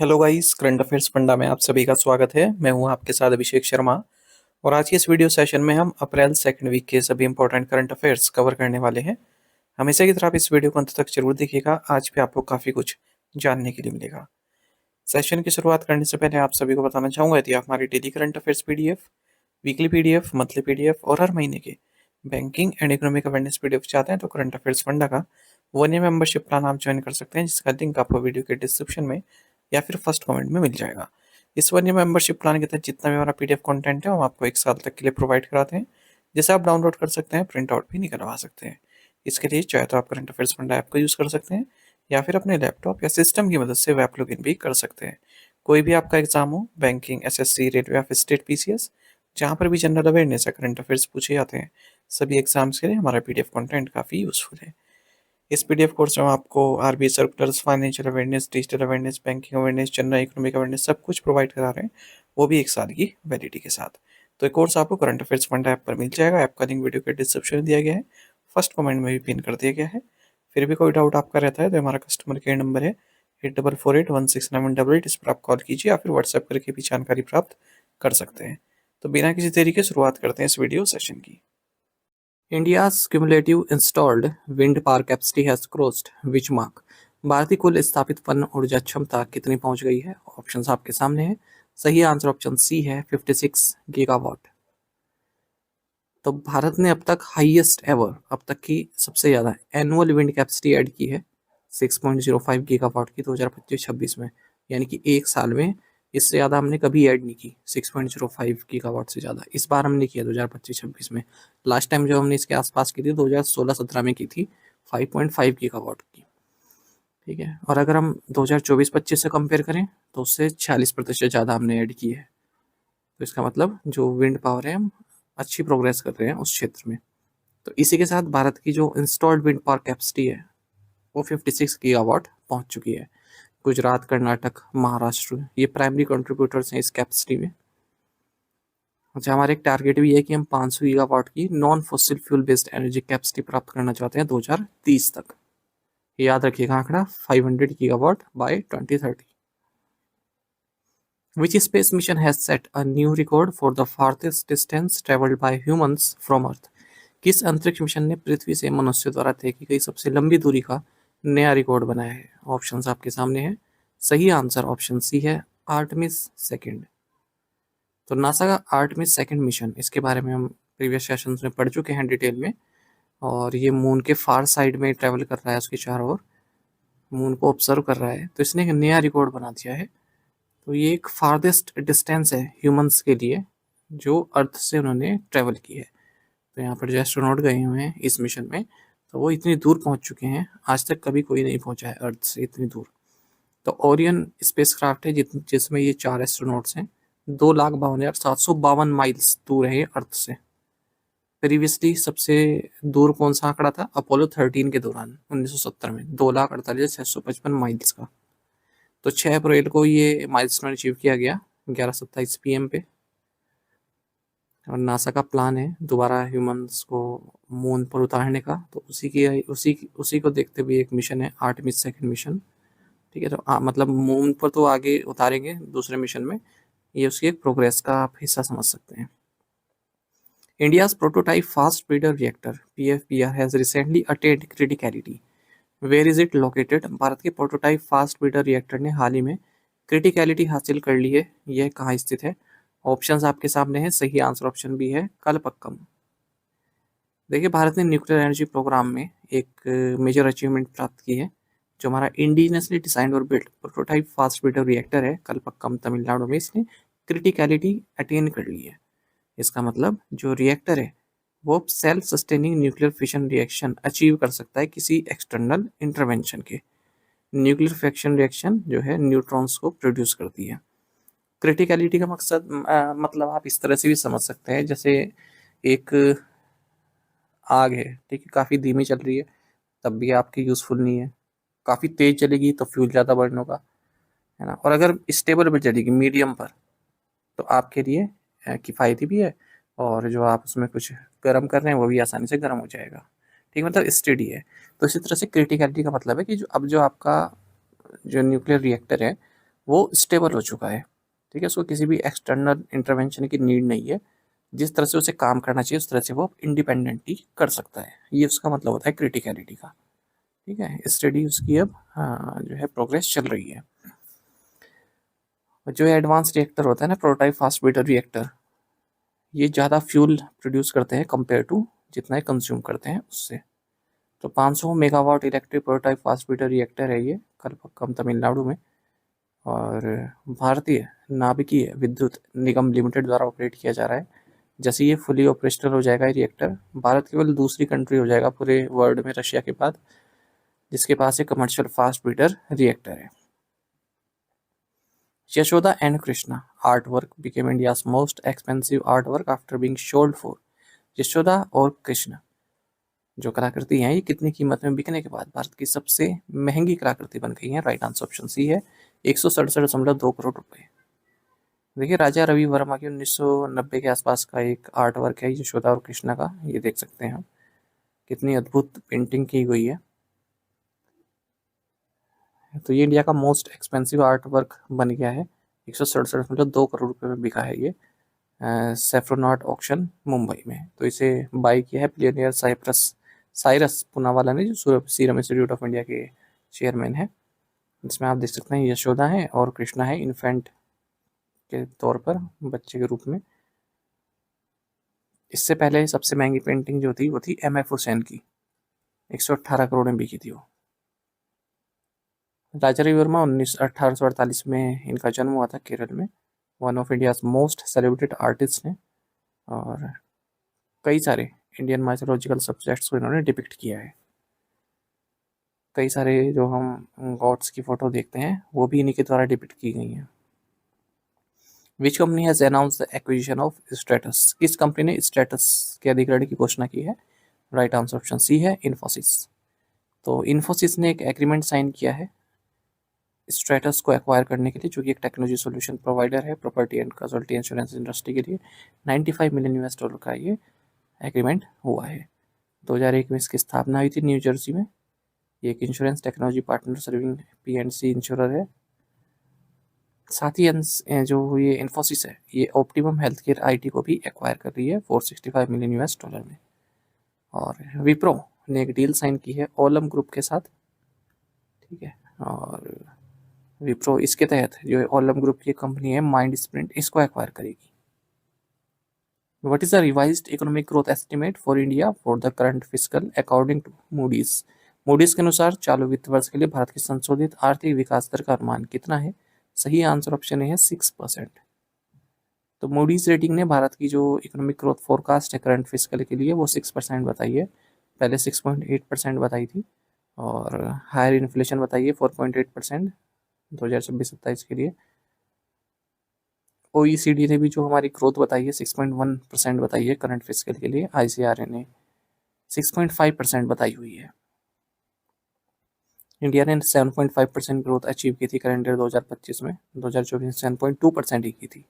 Hello guys, current affairs funda में आप सभी का स्वागत है। मैं हूं आपके साथ अभिषेक शर्मा। और आज की इस वीडियो सेशन में हम अप्रैल सेकंड वीक के सभी इंपॉर्टेंट करंट अफेयर्स कवर करने वाले हैं। हमेशा की तरह आप इस वीडियो को अंत तक जरूर देखिएगा। आज भी आपको काफ़ी कुछ जानने के लिए मिलेगा। सेशन की शुरुआत करने से पहले आप सभी को बताना चाहूँगा, यदि आप हमारी daily current affairs PDF, weekly PDF, monthly PDF और हर महीने के banking and economic awareness PDF चाहते हैं तो करंट अफेयर्स फंडा का 1 ईयर मेंबरशिप प्लान आप ज्वाइन कर सकते हैं, जिसका लिंक आपको वीडियो के डिस्क्रिप्शन में या फिर फर्स्ट कमेंट में मिल जाएगा। इस 1 ईयर मेंबरशिप प्लान के तहत जितना भी हमारा पीडीएफ कंटेंट है वो आपको 1 साल तक के लिए प्रोवाइड कराते हैं, जिसे आप डाउनलोड कर सकते हैं, प्रिंट आउट भी निकलवा सकते हैं। इसके लिए चाहे तो आप करंट अफेयर्स फंडा ऐप को यूज़ कर सकते हैं या फिर अपने लैपटॉप या सिस्टम की मदद से वेब लॉगिन भी कर सकते हैं। कोई भी आपका एग्जाम हो, बैंकिंग, एसएससी, रेलवे या फिर स्टेट पीसीएस, जहाँ पर भी जनरल अवेयरनेस या करंट अफेयर्स पूछे जाते हैं, सभी एग्जाम्स के लिए हमारा पीडीएफ कंटेंट काफ़ी यूजफुल है। इस पीडीएफ कोर्स में आपको RBI circulars, financial awareness, digital awareness, banking awareness, general economic awareness सब कुछ प्रोवाइड करा रहे हैं, वो भी 1 साल की वैलिडिटी के साथ। तो ये कोर्स आपको करंट अफेयर्स फंड ऐप पर मिल जाएगा। ऐप का लिंक वीडियो के डिस्क्रिप्शन में दिया गया है, फर्स्ट कमेंट में भी पिन कर दिया गया है। फिर भी कोई डाउट आपका रहता है तो हमारा कस्टमर केयर नंबर है 8448169188। इस पर आप कॉल कीजिए या फिर व्हाट्सएप करके भी जानकारी प्राप्त कर सकते हैं। तो बिना किसी देरी के शुरुआत करते हैं इस वीडियो सेशन की। India's cumulative installed wind power capacity has crossed which mark? Bharat की कुल स्थापित पन ऊर्जा क्षमता कितनी पहुंच गई है? ऑप्शंस आपके सामने हैं। सही आंसर ऑप्शन सी है, 56 गीगावाट। तो भारत ने अब तक हाईएस्ट एवर, अब तक की सबसे ज्यादा एनुअल विंड कैपेसिटी ऐड की है 6.05 गीगावाट की 2025-26 में। यानी कि एक साल में इससे ज़्यादा हमने कभी ऐड नहीं की, 6.05 गीगावाट से ज़्यादा इस बार हमने किया 2025-26 में। लास्ट टाइम जब हमने इसके आसपास की थी 2016-17 में की थी 5.5 गीगावाट की। ठीक है, और अगर हम 2024-25 से कंपेयर करें तो उससे 46% ज़्यादा हमने ऐड की है। तो इसका मतलब जो विंड पावर है, हम अच्छी प्रोग्रेस कर रहे हैं उस क्षेत्र में। तो इसी के साथ भारत की जो इंस्टॉल्ड विंड पावर कैपेसिटी है वो 56 गीगावाट पहुंच चुकी है। गुजरात, कर्नाटक, महाराष्ट्र ये प्राइमरी कंट्रीब्यूटर्स हैं इस कैपेसिटी में। अच्छा, हमारा एक टारगेट भी है कि हम 500 गीगावाट की non fossil fuel based energy capacity प्राप्त करना चाहते हैं 2030 तक। याद रखिएगा आंकड़ा 500 gigawatt bye 2030। Which space mission has set a new record for the farthest distance traveled by humans from Earth? किस अंतरिक्ष मिशन ने पृथ्वी से मनुष्य द्वारा तय की गई सबसे लंबी दूरी का नया रिकॉर्ड बनाया है? ऑप्शंस आपके सामने हैं। सही आंसर ऑप्शन सी है, आर्टेमिस सेकंड। तो नासा का आर्टेमिस सेकंड मिशन, इसके बारे में हम प्रीवियस सेशंस में पढ़ चुके हैं डिटेल में। और ये मून के फार साइड में ट्रेवल कर रहा है, उसके चारों ओर मून को ऑब्जर्व कर रहा है। तो इसने एक नया रिकॉर्ड बना दिया है। तो ये एक फारदेस्ट डिस्टेंस है ह्यूमंस के लिए जो अर्थ से उन्होंने ट्रेवल की है। तो यहाँ पर जो एस्ट्रोनॉट गए हुए हैं इस मिशन में, तो वो इतनी दूर पहुँच चुके हैं, आज तक कभी कोई नहीं पहुँचा है अर्थ से इतनी दूर। तो ओरियन स्पेसक्राफ्ट है जिसमें ये 4 एस्ट्रोनॉट्स हैं, 2,52,752 माइल्स दूर है अर्थ से। प्रीवियसली सबसे दूर कौन सा आंकड़ा था? अपोलो 13 के दौरान 1970 में 2,48,655 माइल्स का। तो 6 अप्रैल को ये माइलस्टोन अचीव किया गया 11:27 PM पे। और नासा का प्लान है दोबारा ह्यूमंस को मून पर उतारने का। तो उसी को देखते हुए एक मिशन है आर्टेमिस सेकंड मिशन। ठीक है, तो मतलब मून पर तो आगे उतारेंगे दूसरे मिशन में, ये उसकी एक प्रोग्रेस का आप हिस्सा समझ सकते हैं। India's prototype fast breeder reactor PFBR has recently attained criticality, where is it located? Bharat के प्रोटोटाइप फास्ट ब्रीडर रिएक्टर ने हाल ही में क्रिटिकलिटी हासिल कर ली है, यह कहाँ स्थित है? ऑप्शंस आपके सामने हैं। सही आंसर ऑप्शन बी है, कलपक्कम। देखिए, भारत ने न्यूक्लियर एनर्जी प्रोग्राम में एक मेजर अचीवमेंट प्राप्त की है। जो हमारा इंडिजिनसली डिजाइंड और built prototype fast breeder reactor है कलपक्कम तमिलनाडु में, इसने क्रिटिकलिटी अटेन कर ली है। इसका मतलब जो रिएक्टर है वो self sustaining nuclear fission reaction achieve कर सकता है किसी एक्सटर्नल इंटरवेंशन के। न्यूक्लियर फिशन रिएक्शन जो है न्यूट्रॉन्स को प्रोड्यूस करती है। क्रिटिकलिटी का मकसद मतलब आप इस तरह से भी समझ सकते हैं, जैसे एक आग है, ठीक है, काफ़ी धीमी चल रही है तब भी आपकी यूज़फुल नहीं है, काफ़ी तेज़ चलेगी तो फ्यूल ज़्यादा बर्न होगा, है ना। और अगर स्टेबल पर चलेगी मीडियम पर तो आपके लिए किफ़ायती भी है, और जो आप उसमें कुछ गर्म कर रहे हैं वो भी आसानी से गर्म हो जाएगा। ठीक, मतलब स्टेडी है। तो इसी तरह से क्रिटिकलिटी का मतलब है कि जो आपका जो न्यूक्लियर रिएक्टर है वो स्टेबल हो चुका है। ठीक है, उसको किसी भी एक्सटर्नल इंटरवेंशन की नीड नहीं है। जिस तरह से उसे काम करना चाहिए उस तरह से वो इंडिपेंडेंटली कर सकता है। ये उसका मतलब होता है क्रिटिकलिटी का। ठीक है, स्टडी उसकी अब जो है प्रोग्रेस चल रही है। जो एडवांस रिएक्टर होता है ना, प्रोटोटाइप फास्ट ब्रीडर रिएक्टर, ये ज़्यादा फ्यूल प्रोड्यूस करते हैं कंपेयर टू जितना ये कंज्यूम करते हैं उससे। तो 500 megawatt electric prototype fast breeder reactor है ये, कलपक्कम तमिलनाडु में। और भारतीय नाभिकीय विद्युत निगम लिमिटेड द्वारा ऑपरेट किया जा रहा है। जैसे ये फुली ऑपरेशनल हो जाएगा ये रिएक्टर, भारत केवल दूसरी कंट्री हो जाएगा पूरे वर्ल्ड में रशिया के बाद जिसके पास एक कमर्शियल फास्ट ब्रीडर रिएक्टर है। Yashoda and Krishna artwork became India's most expensive artwork after being sold for। Yashoda और कृष्ण जो कलाकृति हैं ये कितनी कीमत में बिकने के बाद भारत की सबसे महंगी कलाकृति बन गई है? राइट आंसर ऑप्शन सी है, 167.2 करोड़ रुपए। देखिए, राजा रवि वर्मा के 1990 के आसपास का एक आर्ट वर्क है यशोदा और कृष्णा का। ये देख सकते हैं आप, कितनी अद्भुत पेंटिंग की गई है। तो ये इंडिया का मोस्ट एक्सपेंसिव आर्ट वर्क बन गया है। 167.2 करोड़ रुपए में बिका है ये सेफ्रोनॉट ऑक्शन मुंबई में। तो इसे बाई किया है बिलियनियर साइरस पूनावाला ने, जो सीरम इंस्टीट्यूट ऑफ इंडिया के चेयरमैन है। जिसमें आप देख सकते हैं यशोदा है और कृष्णा है इन्फेंट के तौर पर, बच्चे के रूप में। इससे पहले सबसे महंगी पेंटिंग जो थी वो थी MF हुसैन की, 118 करोड़ में बिकी थी वो। राजा रवि वर्मा 1848 में इनका जन्म हुआ था केरल में। One of India's most celebrated artist हैं और कई सारे इंडियन माइथोलॉजिकल सब्जेक्ट्स को इन्होंने डिपिक्ट किया है। कई सारे जो हम गॉड्स की फोटो देखते हैं वो भी इन्हीं के द्वारा डिपिक्ट की गई हैं। Which company has announce the acquisition of status? किस कंपनी ने स्टेटस के अधिग्रहण की घोषणा की है? राइट आंसर ऑप्शन सी है, इन्फोसिस। तो इन्फोसिस ने एक एग्रीमेंट साइन किया है स्ट्रेटस को एक्वायर करने के लिए, जो कि एक टेक्नोलॉजी सॉल्यूशन प्रोवाइडर है प्रॉपर्टी एंड कंसल्टी इंश्योरेंस इंडस्ट्री के लिए। 95 मिलियन US डॉलर का ये एग्रीमेंट हुआ है। 2001 में इसकी स्थापना हुई थी न्यू जर्सी में। ये एक insurance technology partner serving PNC insurer है। साथ ही जो ये इन्फोसिस है ये ऑप्टिमम हेल्थ केयर IT को भी एक्वायर कर रही है 465 मिलियन US डॉलर में। और विप्रो ने एक डील साइन की है ओलम ग्रुप के साथ। ठीक है, और विप्रो इसके तहत जो ओलम ग्रुप की कंपनी है माइंड स्प्रिंट, इसको एक्वायर करेगी। What is the revised economic growth estimate for India for the current fiscal according to Moody's? Moody's के अनुसार चालू वित्त वर्ष के लिए भारत की संशोधित आर्थिक विकास दर का अनुमान कितना है? सही आंसर ऑप्शन है 6%। तो मूडीज रेटिंग ने भारत की जो इकोनॉमिक ग्रोथ फोरकास्ट है करंट फिस्कल के लिए वो 6% बताई है। पहले 6.8% बताई थी और हायर इन्फ्लेशन बताई है 4.8% 2026-27 के लिए। OECD ने भी जो हमारी ग्रोथ बताई है 6.1% बताई है करंट फिस्कल के लिए। ICRA ने 6.5% बताई हुई है। इंडिया ने 7.5% ग्रोथ अचीव की थी करंट ईयर 2025 में, 2024 में 7.2% ही की थी।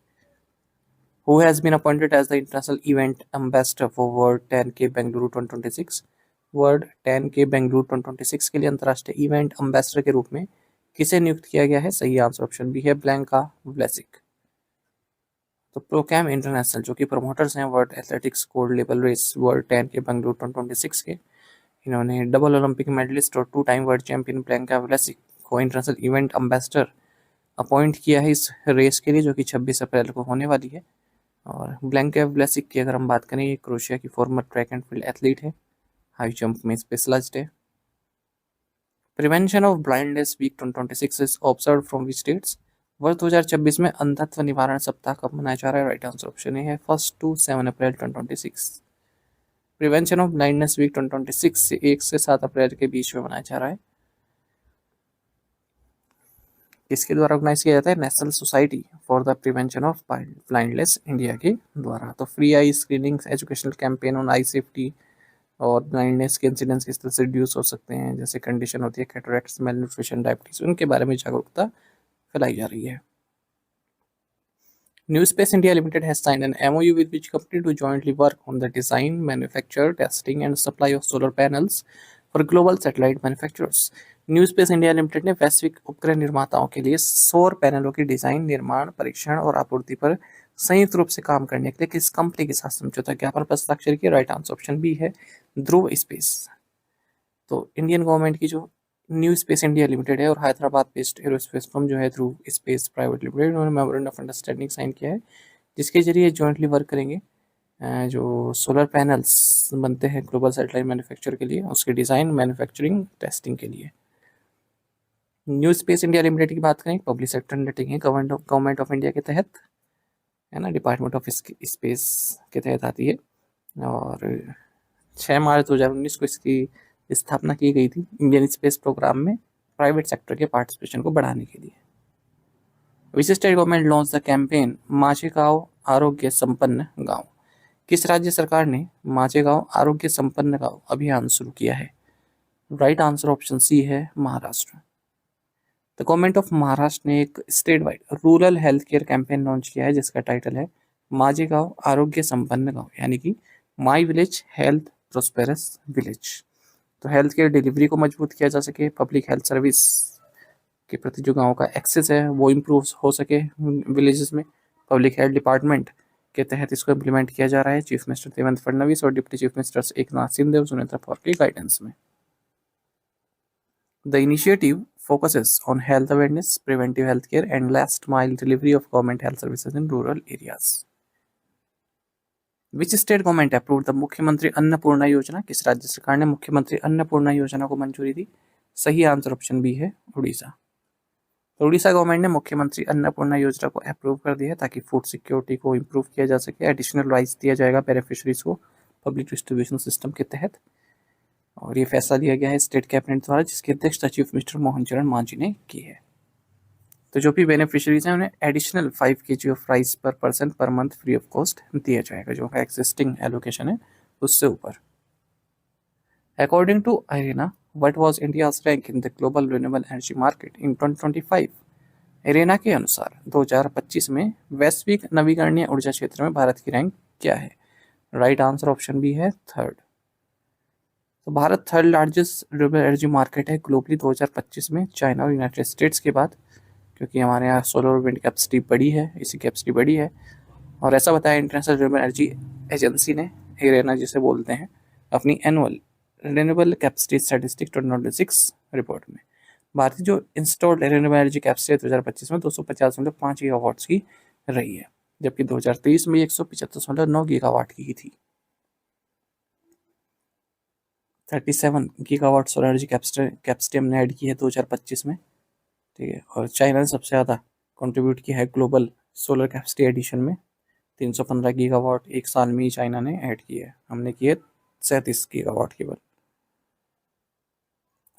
Who has been appointed as the international event ambassador for World 10K Bengaluru 2026? World 10K Bengaluru 2026 के लिए अंतर्राष्ट्रीय इवेंट एम्बेसडर के रूप में किसे नियुक्त किया गया है? सही आंसर ऑप्शन बी है, ब्लैंका व्लेसिक। तो प्रोकैम इंटरनेशनल जो कि प्रमोटर्स हैं world athletics gold level race world 10K Bengaluru 2026 के, इन्होंने डबल ओलंपिक मेडलिस्ट और 2 time world champion Blanka Vlasic को इंटरनेशनल इवेंट एम्बेसडर अपॉइंट किया है इस रेस के लिए, जो कि 26 अप्रैल को होने वाली है। और ब्लैंका व्लेसिक की अगर हम बात करें, ये क्रोएशिया की former track and field athlete है, हाई जंप में स्पेशलाइज्ड है। Prevention of blindness week 2026 is observe from which states? वर्ष 2026 में अंधत्व निवारण सप्ताह कब मनाया जा रहा है? राइट आंसर ऑप्शन है 1 to 7 अप्रैल 2026। प्रिवेंशन ऑफ ब्लाइंडनेस वीक 2026 से 1 से 7 अप्रैल के बीच में मनाया जा रहा है। इसके द्वारा ऑर्गेनाइज किया जाता है national society for the prevention of blindness India के द्वारा। तो free I screening educational campaign on I safety और ब्लाइंडनेस के इंसिडेंट्स किस तरह से रिड्यूस हो सकते हैं, जैसे कंडीशन होती है कैटरेक्ट्स, मेल न्यूट्रिशन, डायबिटीज, उनके बारे में जागरूकता फैलाई जा रही है। New space India limited has signed an MOU with which company to jointly work on the design, manufacture, testing and supply of solar panels for global satellite manufacturers? New space India limited ने वैश्विक उपग्रह निर्माताओं के लिए सौर पैनलों की design, निर्माण, परीक्षण और आपूर्ति पर संयुक्त रूप से काम करने के लिए किस कंपनी के साथ समझौता ज्ञापन पर हस्ताक्षर किया? राइट आंसर ऑप्शन बी है ध्रुव स्पेस। तो इंडियन गवर्नमेंट की जो न्यू स्पेस इंडिया लिमिटेड है और हैदराबाद बेस्ड एरोस्पेस फर्म जो है ध्रुव स्पेस प्राइवेट लिमिटेड, उन्होंने मेमोरेंडम ऑफ अंडरस्टैंडिंग साइन किया है, जिसके जरिए जॉइंटली वर्क करेंगे जो सोलर पैनल्स बनते हैं ग्लोबल सैटेलाइट मैन्युफैक्चर के लिए, उसके डिज़ाइन, मैन्युफैक्चरिंग, टेस्टिंग के लिए। न्यू स्पेस इंडिया लिमिटेड की बात करें, पब्लिक सेक्टर अंडरटेकिंग है, गवर्नमेंट ऑफ इंडिया के तहत, है ना, डिपार्टमेंट ऑफ स्पेस के तहत आती है, और 6 मार्च 2019 को इसकी स्थापना की गई थी इंडियन स्पेस प्रोग्राम में प्राइवेट सेक्टर के पार्टिसिपेशन को बढ़ाने के लिए। Which state government launch the campaign माचेगांव आरोग्य संपन्न गांव? किस राज्य सरकार ने माचेगांव आरोग्य संपन्न गांव अभियान शुरू किया है? राइट आंसर ऑप्शन सी है Maharashtra. The government of Maharashtra ने एक state wide rural health care campaign launch किया है, जिसका टाइटल है माचेगांव आरोग्य संपन्न गांव, यानी कि my village health prosperous village. तो हेल्थ केयर डिलीवरी को मजबूत किया जा सके, पब्लिक हेल्थ सर्विस के प्रति जो गाँव का एक्सेस है वो इम्प्रूव हो सके विलेजेस में, पब्लिक हेल्थ डिपार्टमेंट के तहत इसको इम्प्लीमेंट किया जा रहा है चीफ मिनिस्टर देवेंद्र फडणवीस और deputy chief ministers Eknath Shinde और सुनेत्रा पवार के गाइडेंस में। The initiative focuses on health awareness, preventive health care, and last mile delivery of government health services in rural areas. Which state government approved the मुख्यमंत्री अन्नपूर्णा योजना? किस राज्य सरकार ने मुख्यमंत्री अन्नपूर्णा योजना को मंजूरी दी? सही आंसर ऑप्शन बी है उड़ीसा। तो उड़ीसा गवर्नमेंट ने मुख्यमंत्री अन्नपूर्णा योजना को अप्रूव कर दिया है ताकि फूड सिक्योरिटी को इम्प्रूव किया जा सके। एडिशनल राइस दिया जाएगा बेनिफिशरीज को पब्लिक डिस्ट्रीब्यूशन सिस्टम के तहत, और ये फैसला लिया गया है स्टेट कैबिनेट द्वारा, जिसकी अध्यक्षता चीफ मिनिस्टर मोहन चरण मांझी ने की है। तो जो भी बेनिफिशरीज हैं उन्हें additional 5 kg of rice per person per month free of cost दिया जाएगा, जो एक्सिस्टिंग एलोकेशन है उससे ऊपर। According to IRENA, what was India's rank in the global renewable energy market in 2025? IRENA के अनुसार 2025 में वैश्विक नवीकरणीय ऊर्जा क्षेत्र में भारत की रैंक क्या है? राइट आंसर ऑप्शन बी है थर्ड। तो Bharat third largest renewable energy market है ग्लोबली 2025 में, चाइना और यूनाइटेड स्टेट्स के बाद, क्योंकि हमारे यहाँ सोलर विंड कैपेसिटी बड़ी है, इसी कैपेसिटी बड़ी है, और ऐसा बताया इंटरनेशनल रिन्यूएबल एनर्जी एजेंसी ने, एरेना जिसे बोलते हैं, अपनी annual renewable capacity statistics 2026 report में। भारत की जो इंस्टॉल्ड रिन्यूएबल एनर्जी कैपेसिटी 2025 में 250.5 गीगावाट्स की रही है, जबकि 2023 में 175.9 गीगावाट की थी। 37 गीगावाट सोलर एनर्जी कैपेसिटी हमने ऐड की है 2025 में, ठीक है, और चाइना ने सबसे ज़्यादा कंट्रीब्यूट किया है ग्लोबल सोलर कैपेसिटी एडिशन में, 315 गीगावाट एक साल में ही चाइना ने ऐड की है, हमने की है 37 गीगावाट केवल।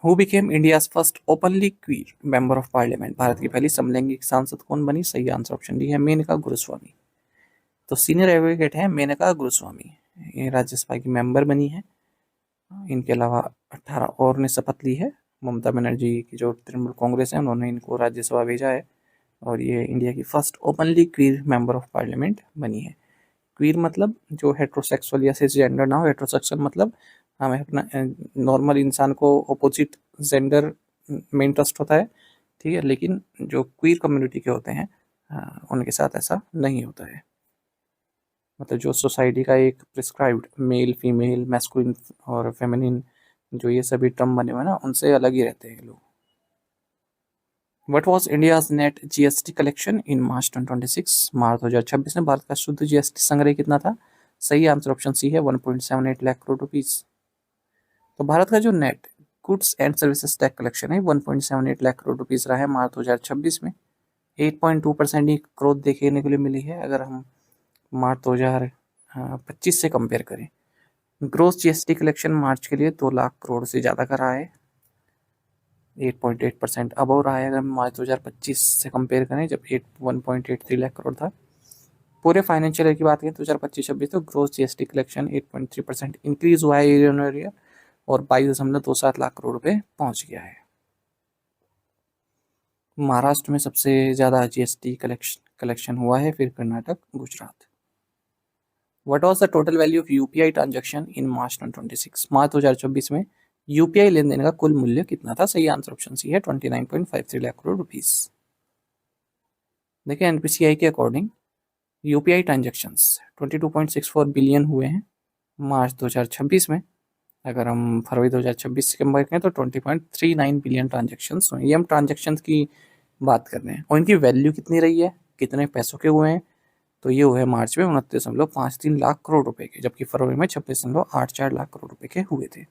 Who became India's first openly queer member of parliament? Bharat की पहली समलैंगिक सांसद कौन बनी? सही आंसर ऑप्शन डी है मेनका गुरुस्वामी। तो सीनियर एडवोकेट है मेनका गुरुस्वामी, ये राज्यसभा की मेंबर बनी है। इनके अलावा 18 और ने शपथ ली है। ममता बनर्जी की जो तृणमूल कांग्रेस है उन्होंने इनको राज्यसभा भेजा है, और ये इंडिया की first openly queer member of parliament बनी है। क्वीर मतलब जो हेट्रोसेक्सुअल या सिसजेंडर ना हो, हेट्रोसेक्सुअल मतलब हमें अपना नॉर्मल इंसान को अपोजिट जेंडर में इंटरेस्ट होता है, ठीक है, लेकिन जो क्वीर कम्युनिटी के होते हैं उनके साथ ऐसा नहीं होता है। मतलब जो सोसाइटी का एक प्रिस्क्राइब्ड मेल, फीमेल, मैस्कुलिन और फेमिनिन जो ये सभी टर्म बने हुए हैं ना, उनसे अलग ही रहते हैं लोग। What was India's net GST collection in March 2026? मार्च 2026 में भारत का शुद्ध जीएसटी संग्रह कितना था? सही आंसर ऑप्शन सी है 1.78 लाख करोड़ रुपीस। तो भारत का जो net goods and services tax collection है 1.78 लाख करोड़ रुपीस रहा है मार्च 2026 में। 8.2% ही ग्रोथ देखने के लिए मिली है अगर हम मार्च 2025 से कंपेयर करें। ग्रोस जीएसटी कलेक्शन मार्च के लिए 2 लाख करोड़ से ज़्यादा का रहा है, 8.8% अबव रहा है अगर मार्च 2025 से कंपेयर करें, जब 1.83 लाख करोड़ था। पूरे फाइनेंशियल ईयर की बात करें 2025-26 तो ग्रोस जीएसटी कलेक्शन 8.3% इंक्रीज हुआ है ईयर और 22.27 लाख करोड़ रुपए पहुंच गया है। महाराष्ट्र में सबसे ज़्यादा जीएसटी कलेक्शन हुआ है, फिर Karnataka, Gujarat. What was the total value of UPI transaction in March 2026? मार्च 2024 में यूपीआई लेन देन का कुल मूल्य कितना था? सही आंसर ऑप्शन सी है 29.53 लाख करोड़ रुपीस। देखिए एनपीसीआई के अकॉर्डिंग यूपीआई ट्रांजेक्शन्स 22.64 बिलियन हुए हैं मार्च 2026 में। अगर हम फरवरी 2026 के कंपेयर करें तो 20.39 बिलियन ट्रांजेक्शन्स हुए। ये हम ट्रांजेक्शन्स की बात कर रहे हैं और इनकी वैल्यू कितनी रही है, कितने पैसों के हुए हैं, तो ये हुए मार्च में 29.53 लाख करोड़ रुपए के, जबकि फरवरी में 26.84 लाख करोड़ रुपए के हुए थे।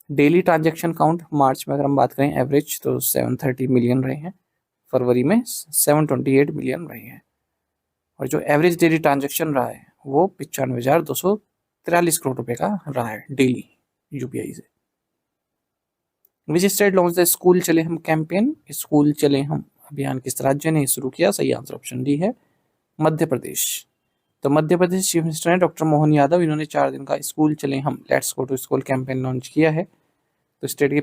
डेली ट्रांजेक्शन काउंट मार्च में अगर हम बात करें एवरेज तो 730 मिलियन रहे हैं, फरवरी में 728 मिलियन रहे हैं, और जो एवरेज डेली ट्रांजेक्शन रहा है वो 95,243 करोड़ रुपए का रहा है डेली यूपीआई से। Which state launch the school चले हम कैंपेन? स्कूल चले हम अभियान किस राज्य ने शुरू किया? सही आंसर ऑप्शन डी है मध्य प्रदेश। तो मध्य प्रदेश चीफ मिनिस्टर हैं डॉक्टर मोहन यादव, इन्होंने 4 दिन का स्कूल चले हम let's go to school campaign launch किया है। तो स्टेट के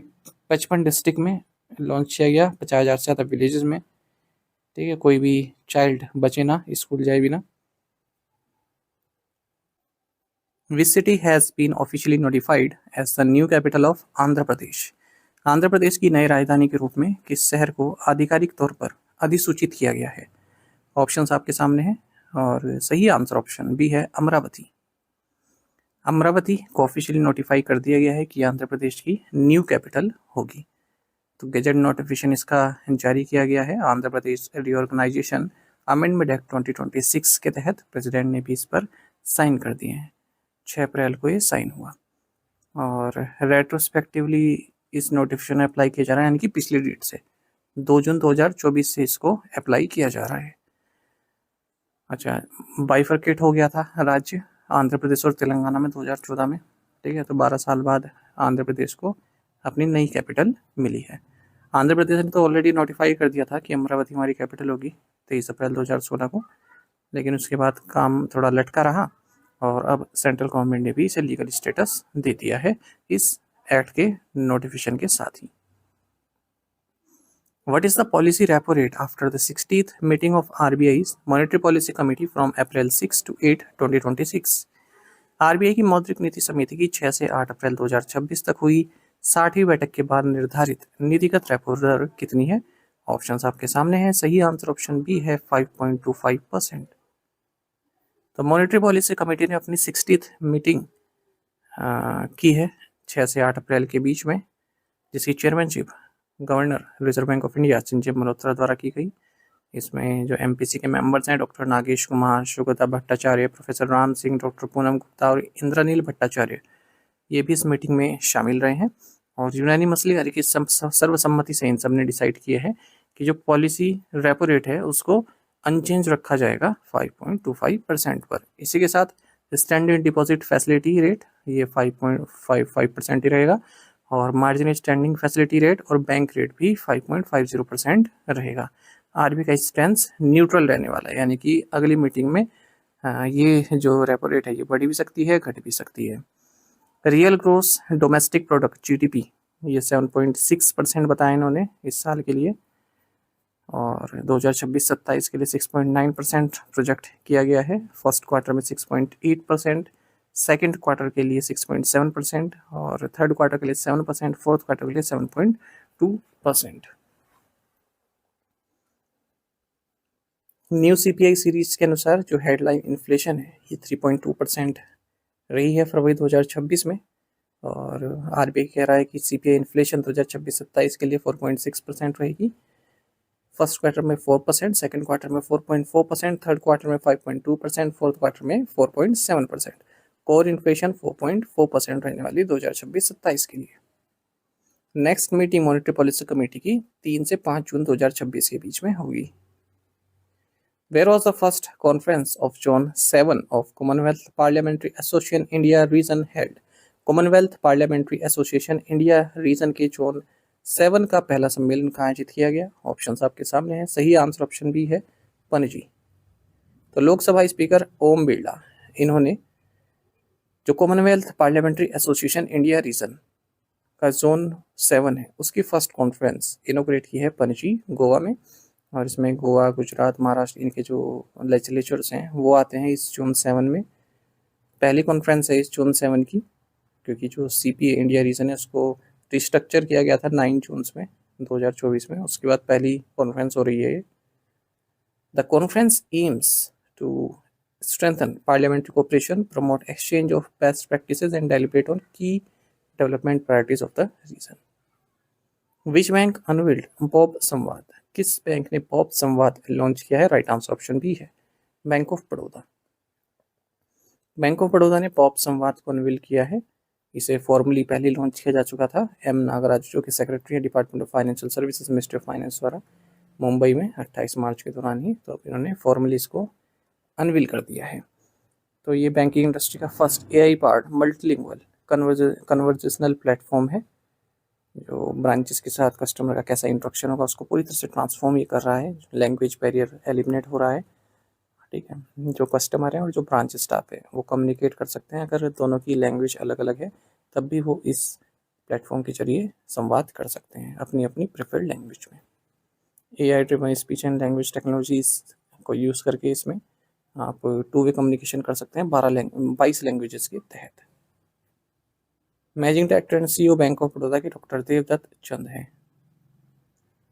55 डिस्ट्रिक्ट में लॉन्च किया गया, 50,000 से ज़्यादा विलेजेस में। ठीक है, कोई भी चाइल्ड बचे ना, स्कूल जाए बिना। Which city has been officially notified as the new capital of Andhra Pradesh? Andhra Pradesh की नई राजधानी के रूप में किस शहर को आधिकारिक तौर पर अधिसूचित किया गया है? ऑप्शंस आपके सामने हैं और सही आंसर ऑप्शन बी है अमरावती। अमरावती को ऑफिशियली नोटिफाई कर दिया गया है कि आंध्र प्रदेश की न्यू कैपिटल होगी। तो गजट नोटिफिकेशन इसका जारी किया गया है। Andhra Pradesh reorganisation amendment act 2026 के तहत प्रेसिडेंट ने भी इस पर साइन कर दिए हैं। 6 अप्रैल को ये साइन हुआ और रेट्रोस्पेक्टिवली इस नोटिफिकेशन अप्लाई किया जा रहा है, यानी कि पिछली डेट से 2 जून 2024 से इसको अप्लाई किया जा रहा है। अच्छा, बाइफरकेट हो गया था राज्य आंध्र प्रदेश और तेलंगाना में 2014 में। ठीक है, तो 12 साल बाद आंध्र प्रदेश को अपनी नई कैपिटल मिली है। आंध्र प्रदेश ने तो ऑलरेडी नोटिफाई कर दिया था कि अमरावती हमारी कैपिटल होगी 23 अप्रैल 2016 को, लेकिन उसके बाद काम थोड़ा लटका रहा और अब सेंट्रल गवर्नमेंट ने भी इसे लीगल स्टेटस दे दिया है इस एक्ट के नोटिफिकेशन के साथ ही। What is the policy repo rate after the 60th meeting of RBI's Monetary Policy Committee from April 6 to 8, 2026? RBI की मौद्रिक नीति समिति की 6 से 8 अप्रैल 2026 तक हुई 60वीं बैठक के बाद निर्धारित नीतिगत रेपो दर कितनी है? ऑप्शंस आपके सामने हैं। सही आंसर ऑप्शन बी है 5.25%। तो मॉनेटरी पॉलिसी कमेटी ने अपनी 60th मीटिंग की है 6 से 8 अप्रैल के बीच में, जिसकी chairmanship governor Reserve Bank of India Sanjay Malhotra द्वारा की गई। इसमें जो एमपीसी के मेंबर्स हैं doctor Nagesh Kumar, Sugata Bhattacharya, professor Ram Singh, doctor Poonam Gupta और इंद्रनील भट्टाचार्य, ये भी इस मीटिंग में शामिल रहे हैं। और यूनानिमसली यानी कि सर्वसम्मति से इन सब ने डिसाइड किया है कि जो पॉलिसी रेपो रेट है उसको अनचेंज रखा जाएगा 5.25% पर। इसी के साथ स्टैंडिंग डिपॉजिट फैसिलिटी रेट ये 5.55% ही रहेगा और मार्जिनल स्टैंडिंग फैसिलिटी रेट और बैंक रेट भी 5.50% रहेगा। आरबीआई का स्टैंस न्यूट्रल रहने वाला है, यानी कि अगली मीटिंग में ये जो रेपो रेट है ये बढ़ भी सकती है, घट भी सकती है। Real gross domestic product GDP ये 7.6% बताया इन्होंने इस साल के लिए, और 2026-27 के लिए 6.9% प्रोजेक्ट किया गया है। फर्स्ट क्वार्टर में 6.8%, सेकेंड क्वार्टर के लिए 6.7% और थर्ड क्वार्टर के लिए 7%, फोर्थ क्वार्टर के लिए 7.2%। न्यू सीपीआई सीरीज के अनुसार जो हेडलाइन इन्फ्लेशन है ये 3.2% रही है फरवरी 2026 में, और आरबीआई कह रहा है कि सीपीआई इन्फ्लेशन 2026-27 के लिए 4.6% रहेगी। फर्स्ट क्वार्टर में 4%, सेकेंड क्वार्टर में 4.4%, थर्ड क्वार्टर में 5.2%, फोर्थ क्वार्टर में 4.7%। कोर इन्फ्लेशन 4.4% रहने वाली 2026-27 के लिए। Next meeting monetary policy committee की 3 से 5 जून 2026 के बीच में होगी। Where was the first conference of Zone 7 of Commonwealth Parliamentary Association India Region held? Commonwealth parliamentary association India region के जोन 7 का पहला सम्मेलन कहाँ आयोजित किया गया? ऑप्शंस आपके सामने हैं। सही आंसर ऑप्शन बी है पणजी। तो लोकसभा स्पीकर ओम बिरला इन्होंने जो Commonwealth parliamentary association India region का जोन 7 है उसकी फर्स्ट कॉन्फ्रेंस इनोग्रेट की है पणजी गोवा में, और इसमें गोवा, गुजरात, महाराष्ट्र इनके जो लेजिस्लेचर्स हैं वो आते हैं इस जोन 7 में। पहली कॉन्फ्रेंस है इस जोन 7 की, क्योंकि जो CPA इंडिया रीजन है उसको रिस्ट्रक्चर किया गया था 9 जून में 2024 में। उसके बाद पहली कॉन्फ्रेंस हो रही है। The conference aims to strengthen parliamentary cooperation, promote exchange of best practices, and deliberate on key development priorities of the region. Which bank unveiled Bob संवाद? किस बैंक ने बॉब संवाद लॉन्च किया है? राइट आंसर ऑप्शन बी है bank of Baroda. Bank of Baroda ने Bob संवाद को अनवील किया है। इसे फॉर्मली पहले लॉन्च किया जा चुका था एम नागराज, जो कि सेक्रेटरी है department of financial services, ministry of finance द्वारा, मुंबई में 28 मार्च के दौरान ही। तो अब इन्होंने फॉर्मली इसको अनवील कर दिया है। तो ये बैंकिंग इंडस्ट्री का first AI part multilingual conversational platform है, जो ब्रांचेस के साथ कस्टमर का कैसा इंट्रैक्शन होगा उसको पूरी तरह से ट्रांसफॉर्म ये कर रहा है। लैंग्वेज बैरियर एलिमिनेट हो रहा है, ठीक है। जो कस्टमर है और जो ब्रांच स्टाफ है वो कम्युनिकेट कर सकते हैं। अगर दोनों की लैंग्वेज अलग अलग है तब भी वो इस प्लेटफॉर्म के जरिए संवाद कर सकते हैं अपनी अपनी प्रेफर्ड लैंग्वेज में। AI driven speech and language technologies को यूज़ करके इसमें आप 2 वे कम्युनिकेशन कर सकते हैं 22 लैंग्वेजेस के तहत। Managing director and CEO bank of Baroda के डॉक्टर देवदत्त चंद हैं।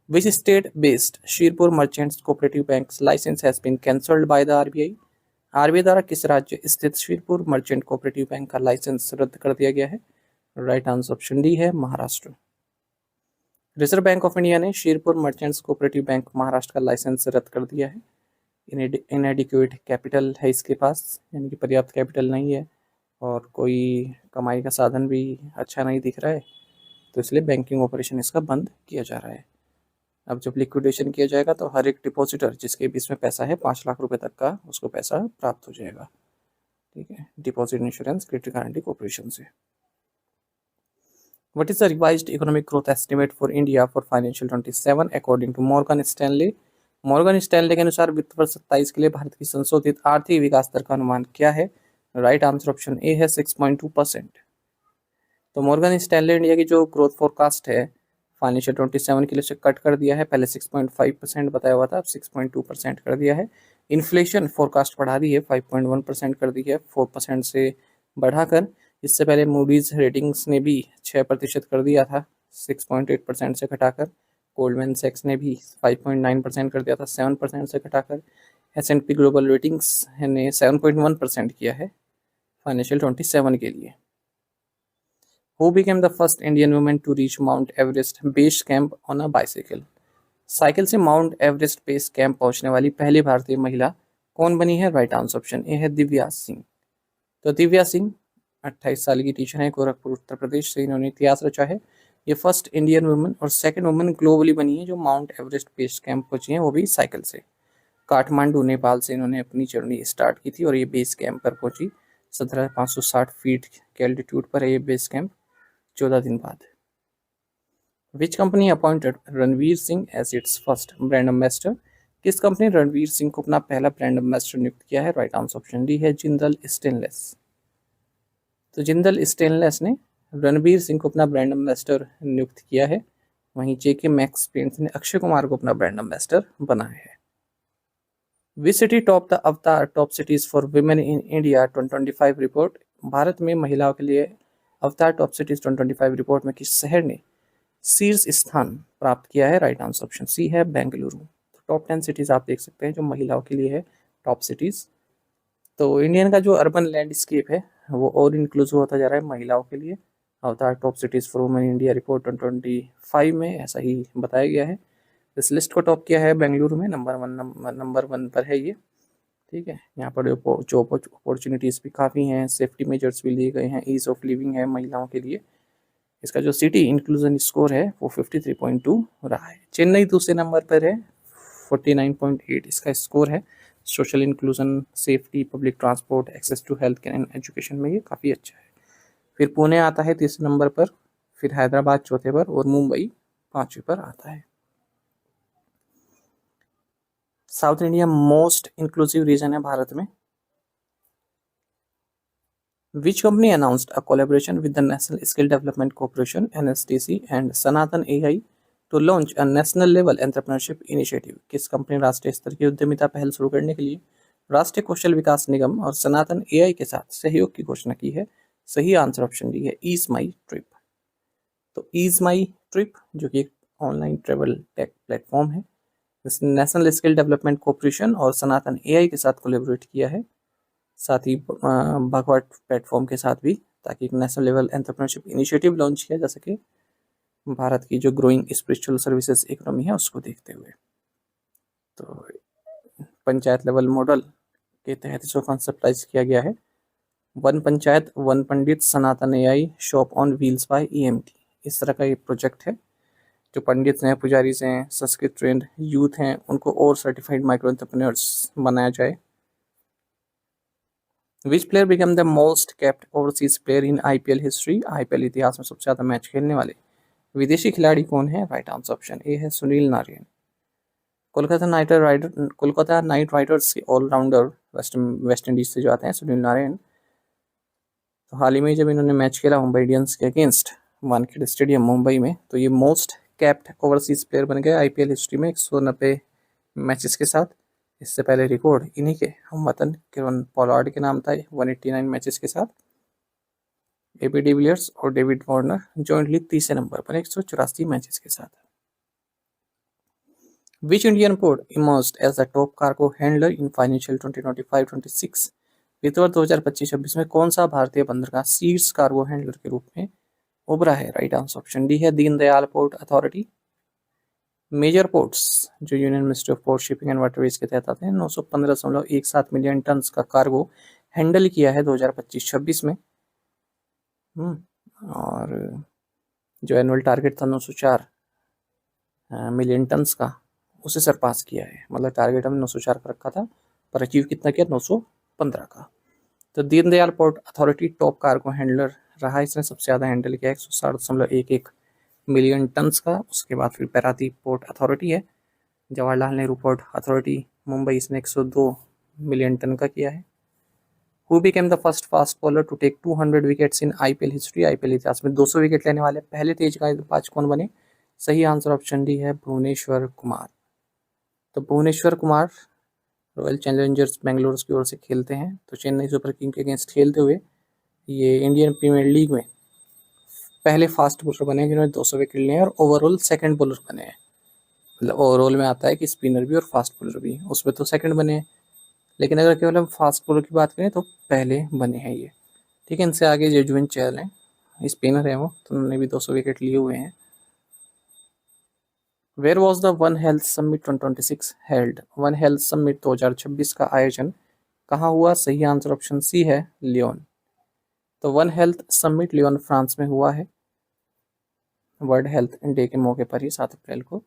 Which state based Shirpur merchants cooperative bank licence has been cancelled by the RBI? RBI द्वारा किस राज्य स्थित शीरपुर मर्चेंट कोऑपरेटिव बैंक का लाइसेंस रद्द कर दिया गया है? राइट आंसर ऑप्शन डी है Maharashtra. Reserve Bank of India ने शीरपुर मर्चेंट्स कोऑपरेटिव बैंक महाराष्ट्र का लाइसेंस रद्द कर दिया है। इनएडिक्वेट कैपिटल है इसके पास, यानी कि पर्याप्त कैपिटल नहीं है और कोई कमाई का साधन भी अच्छा नहीं दिख रहा है, तो इसलिए बैंकिंग ऑपरेशन इसका बंद किया जा रहा है। अब जब लिक्विडेशन किया जाएगा तो हर एक डिपॉजिटर जिसके बीच में पैसा है 5 लाख रुपए तक का, उसको पैसा प्राप्त हो जाएगा, ठीक है, deposit insurance credit guarantee corporation से। What is the revised economic growth estimate for India for financial 27 according to Morgan Stanley? Morgan Stanley के अनुसार वित्त वर्ष 27 के लिए भारत की संशोधित आर्थिक विकास दर का अनुमान क्या है? राइट आंसर ऑप्शन ए है 6.2%। तो मॉर्गन स्टैनले इंडिया की जो ग्रोथ फोरकास्ट है फाइनेंशियल 27 के लिए कट कर दिया है। पहले 6.5% बताया हुआ था, अब 6.2% कर दिया है। इन्फ्लेशन फोरकास्ट बढ़ा दी है, 5.1% कर दी है, 4% से बढ़ाकर। इससे पहले मूडीज रेटिंग्स ने भी 6% कर दिया था, 6.8% से घटाकर। गोल्डमैन सैक्स ने भी 5.9% कर दिया था, 7% से घटाकर। S&P ग्लोबल रेटिंग्स ने 7.1% किया है फाइनेंशियल 27 के लिए। Who became the first Indian woman to reach Mount Everest base camp on a bicycle? Cycle से माउंट एवरेस्ट बेस कैंप पहुंचने वाली पहली भारतीय महिला कौन बनी है? राइट आंसर ऑप्शन ए है दिव्या सिंह। तो दिव्या सिंह 28 साल की टीचर है, गोरखपुर उत्तर प्रदेश से। इन्होंने इतिहास रचा है। ये फर्स्ट इंडियन वुमेन और सेकंड वुमेन ग्लोबली बनी है जो माउंट एवरेस्ट बेस कैंप पहुंची हैं, वो भी साइकिल से। काठमांडू नेपाल से इन्होंने अपनी जर्नी स्टार्ट की थी और ये बेस कैंप पर पहुंची। 17,560 फीट के एल्टीट्यूड पर है ये बेस कैंप 14 दिन बाद। Which company appointed Ranveer Singh as its first brand ambassador? किस कंपनी ने रणवीर सिंह को अपना पहला ब्रांड एम्बेसडर नियुक्त किया है? राइट आंसर ऑप्शन डी है जिंदल स्टेनलेस। तो जिंदल स्टेनलेस ने रणवीर सिंह को अपना ब्रांड एम्बेसडर नियुक्त किया है। वहीं JK मैक्स पेंट्स ने अक्षय कुमार को अपना ब्रांड एम्बेसडर बनाया है। विच सिटी टॉप द अवतार top cities for women in India 2025 report? Bharat में महिलाओं के लिए अवतार टॉप सिटीज 2025 रिपोर्ट में किस शहर ने शीर्ष स्थान प्राप्त किया है? राइट आंसर ऑप्शन सी है बेंगलुरु। तो टॉप 10 सिटीज आप देख सकते हैं जो महिलाओं के लिए है टॉप सिटीज। तो इंडियन का जो अर्बन लैंडस्केप है वो और इंक्लूसिव होता जा रहा है महिलाओं के लिए। अवतार top cities for women India report 2025 में ऐसा ही बताया गया है। इस लिस्ट को टॉप किया है बेंगलुरु में, नंबर वन पर है ये, ठीक है। यहाँ पर जॉब अपॉर्चुनिटीज़ भी काफ़ी हैं, सेफ्टी मेजर्स भी लिए गए हैं, ईज ऑफ लिविंग है महिलाओं के लिए। इसका जो सिटी इंक्लूजन स्कोर है वो 53.2 रहा है। चेन्नई दूसरे नंबर पर है, 49.8 इसका स्कोर है। Social inclusion, safety, public transport, access to health care and education में ये काफ़ी अच्छा है। फिर पुणे आता है तीसरे नंबर पर, फिर हैदराबाद चौथे पर और मुंबई 5वें पर आता है। South India most inclusive region है भारत में। Which company announced a collaboration with the National Skill Development Corporation (NSDC) and Sanatan AI to launch a national level entrepreneurship initiative? किस कंपनी राष्ट्रीय स्तर की उद्यमिता पहल शुरू करने के लिए राष्ट्रीय कौशल विकास निगम और सनातन AI के साथ सहयोग की घोषणा की है? सही आंसर ऑप्शन डी है ईज माई ट्रिप। तो ईज माई ट्रिप जो कि एक ऑनलाइन ट्रेवल टेक प्लेटफॉर्म है, इसने नेशनल स्किल डेवलपमेंट कॉर्पोरेशन और सनातन एआई के साथ कोलेबोरेट किया है, साथ ही बाकवाट प्लेटफॉर्म के साथ भी, ताकि एक national level entrepreneurship initiative launch किया जा सके भारत की जो ग्रोइंग स्पिरिचुअल सर्विसेज इकोनॉमी है उसको देखते हुए। तो पंचायत लेवल मॉडल के तहत इसको कॉन्सेप्टलाइज किया गया है। One panchayat one pandit Sanatan AI shop on wheels by EMT, इस तरह का ये प्रोजेक्ट है। जो पंडित हैं, पुजारी हैं, संस्कृत ट्रेंड यूथ हैं, उनको और सर्टिफाइड माइक्रो एंटरप्रेन्योर्स बनाया जाए। विच player become the most capped overseas player in IPL history, IPL इतिहास में सबसे ज्यादा मैच खेलने वाले विदेशी खिलाड़ी कौन है? राइट आंसर ऑप्शन ए है सुनील नारायण। कोलकाता नाइट राइडर्स के ऑलराउंडर वेस्ट इंडीज से जो आते हैं सुनील नारायण, तो हाल ही में जब इन्होंने मैच खेला मुंबई इंडियंस के अगेंस्ट वानखेड़े स्टेडियम मुंबई में, तो ये मोस्ट कैप्ड ओवरसीज प्लेयर बन गए आईपीएल हिस्ट्री में 190 मैचेस के साथ। इससे पहले रिकॉर्ड इन्हीं के हम वतन किरण पोलार्ड के नाम था 189 मैचेस के साथ। एबी डिविलियर्स और डेविड वार्नर जॉइंटली तीसरे नंबर पर 184 मैचेस के साथ। Which Indian port emerged as the top cargo handler in financial 2025-26? वित्त वर्ष 2025-26 में कौन सा भारतीय बंदरगाह शीर्ष कार्गो हैंडलर के रूप में उभरा है? राइट आंसर ऑप्शन डी है Deendayal port authority. Major ports जो union ministry of port shipping and waterways के तहत आते हैं 915.17 मिलियन टन का कार्गो हैंडल किया है 2025-26 में। और जो एनुअल टारगेट था 904 मिलियन टन्स का, उसे सरपास किया है। मतलब टारगेट हमने 904 का रखा था, पर अचीव कितना किया? 915 का। तो Deendayal port authority top cargo handler रहा, इसने सबसे ज़्यादा हैंडल किया 160.11 मिलियन टन्स का। उसके बाद फिर पैरादीप पोर्ट अथॉरिटी है, जवाहरलाल नेहरू पोर्ट अथॉरिटी मुंबई, इसने 102 मिलियन टन का किया है। Who became the first fast bowler to take 200 wickets in IPL history, IPL इतिहास में 200 विकेट लेने वाले पहले तेज गेंदबाज कौन बने? सही आंसर ऑप्शन डी है भुवनेश्वर कुमार। तो भुवनेश्वर कुमार रॉयल चैलेंजर्स बेंगलोर की ओर से खेलते हैं, तो चेन्नई सुपर किंग के अगेंस्ट खेलते हुए ये इंडियन प्रीमियर लीग में पहले फास्ट बॉलर बने जिन्होंने 200 विकेट लिए हैं, और ओवरऑल सेकंड बॉलर बने हैं। मतलब ओवरऑल में आता है कि स्पिनर भी और फास्ट बॉलर भी, उसमें तो सेकंड बने हैं, लेकिन अगर केवल हम फास्ट बॉलर की बात करें तो पहले बने हैं ये। ठीक है, इनसे आगे यजुवेंद्र चहल हैं, स्पिनर है वो, तो उन्होंने भी 200 विकेट लिए हुए हैं। Where was the one health summit 2026 held, one health summit 2026 का आयोजन कहाँ हुआ? सही आंसर ऑप्शन सी है लियोन। तो one health summit Lyon France में हुआ है, वर्ल्ड हेल्थ डे के मौके पर ही 7 अप्रैल को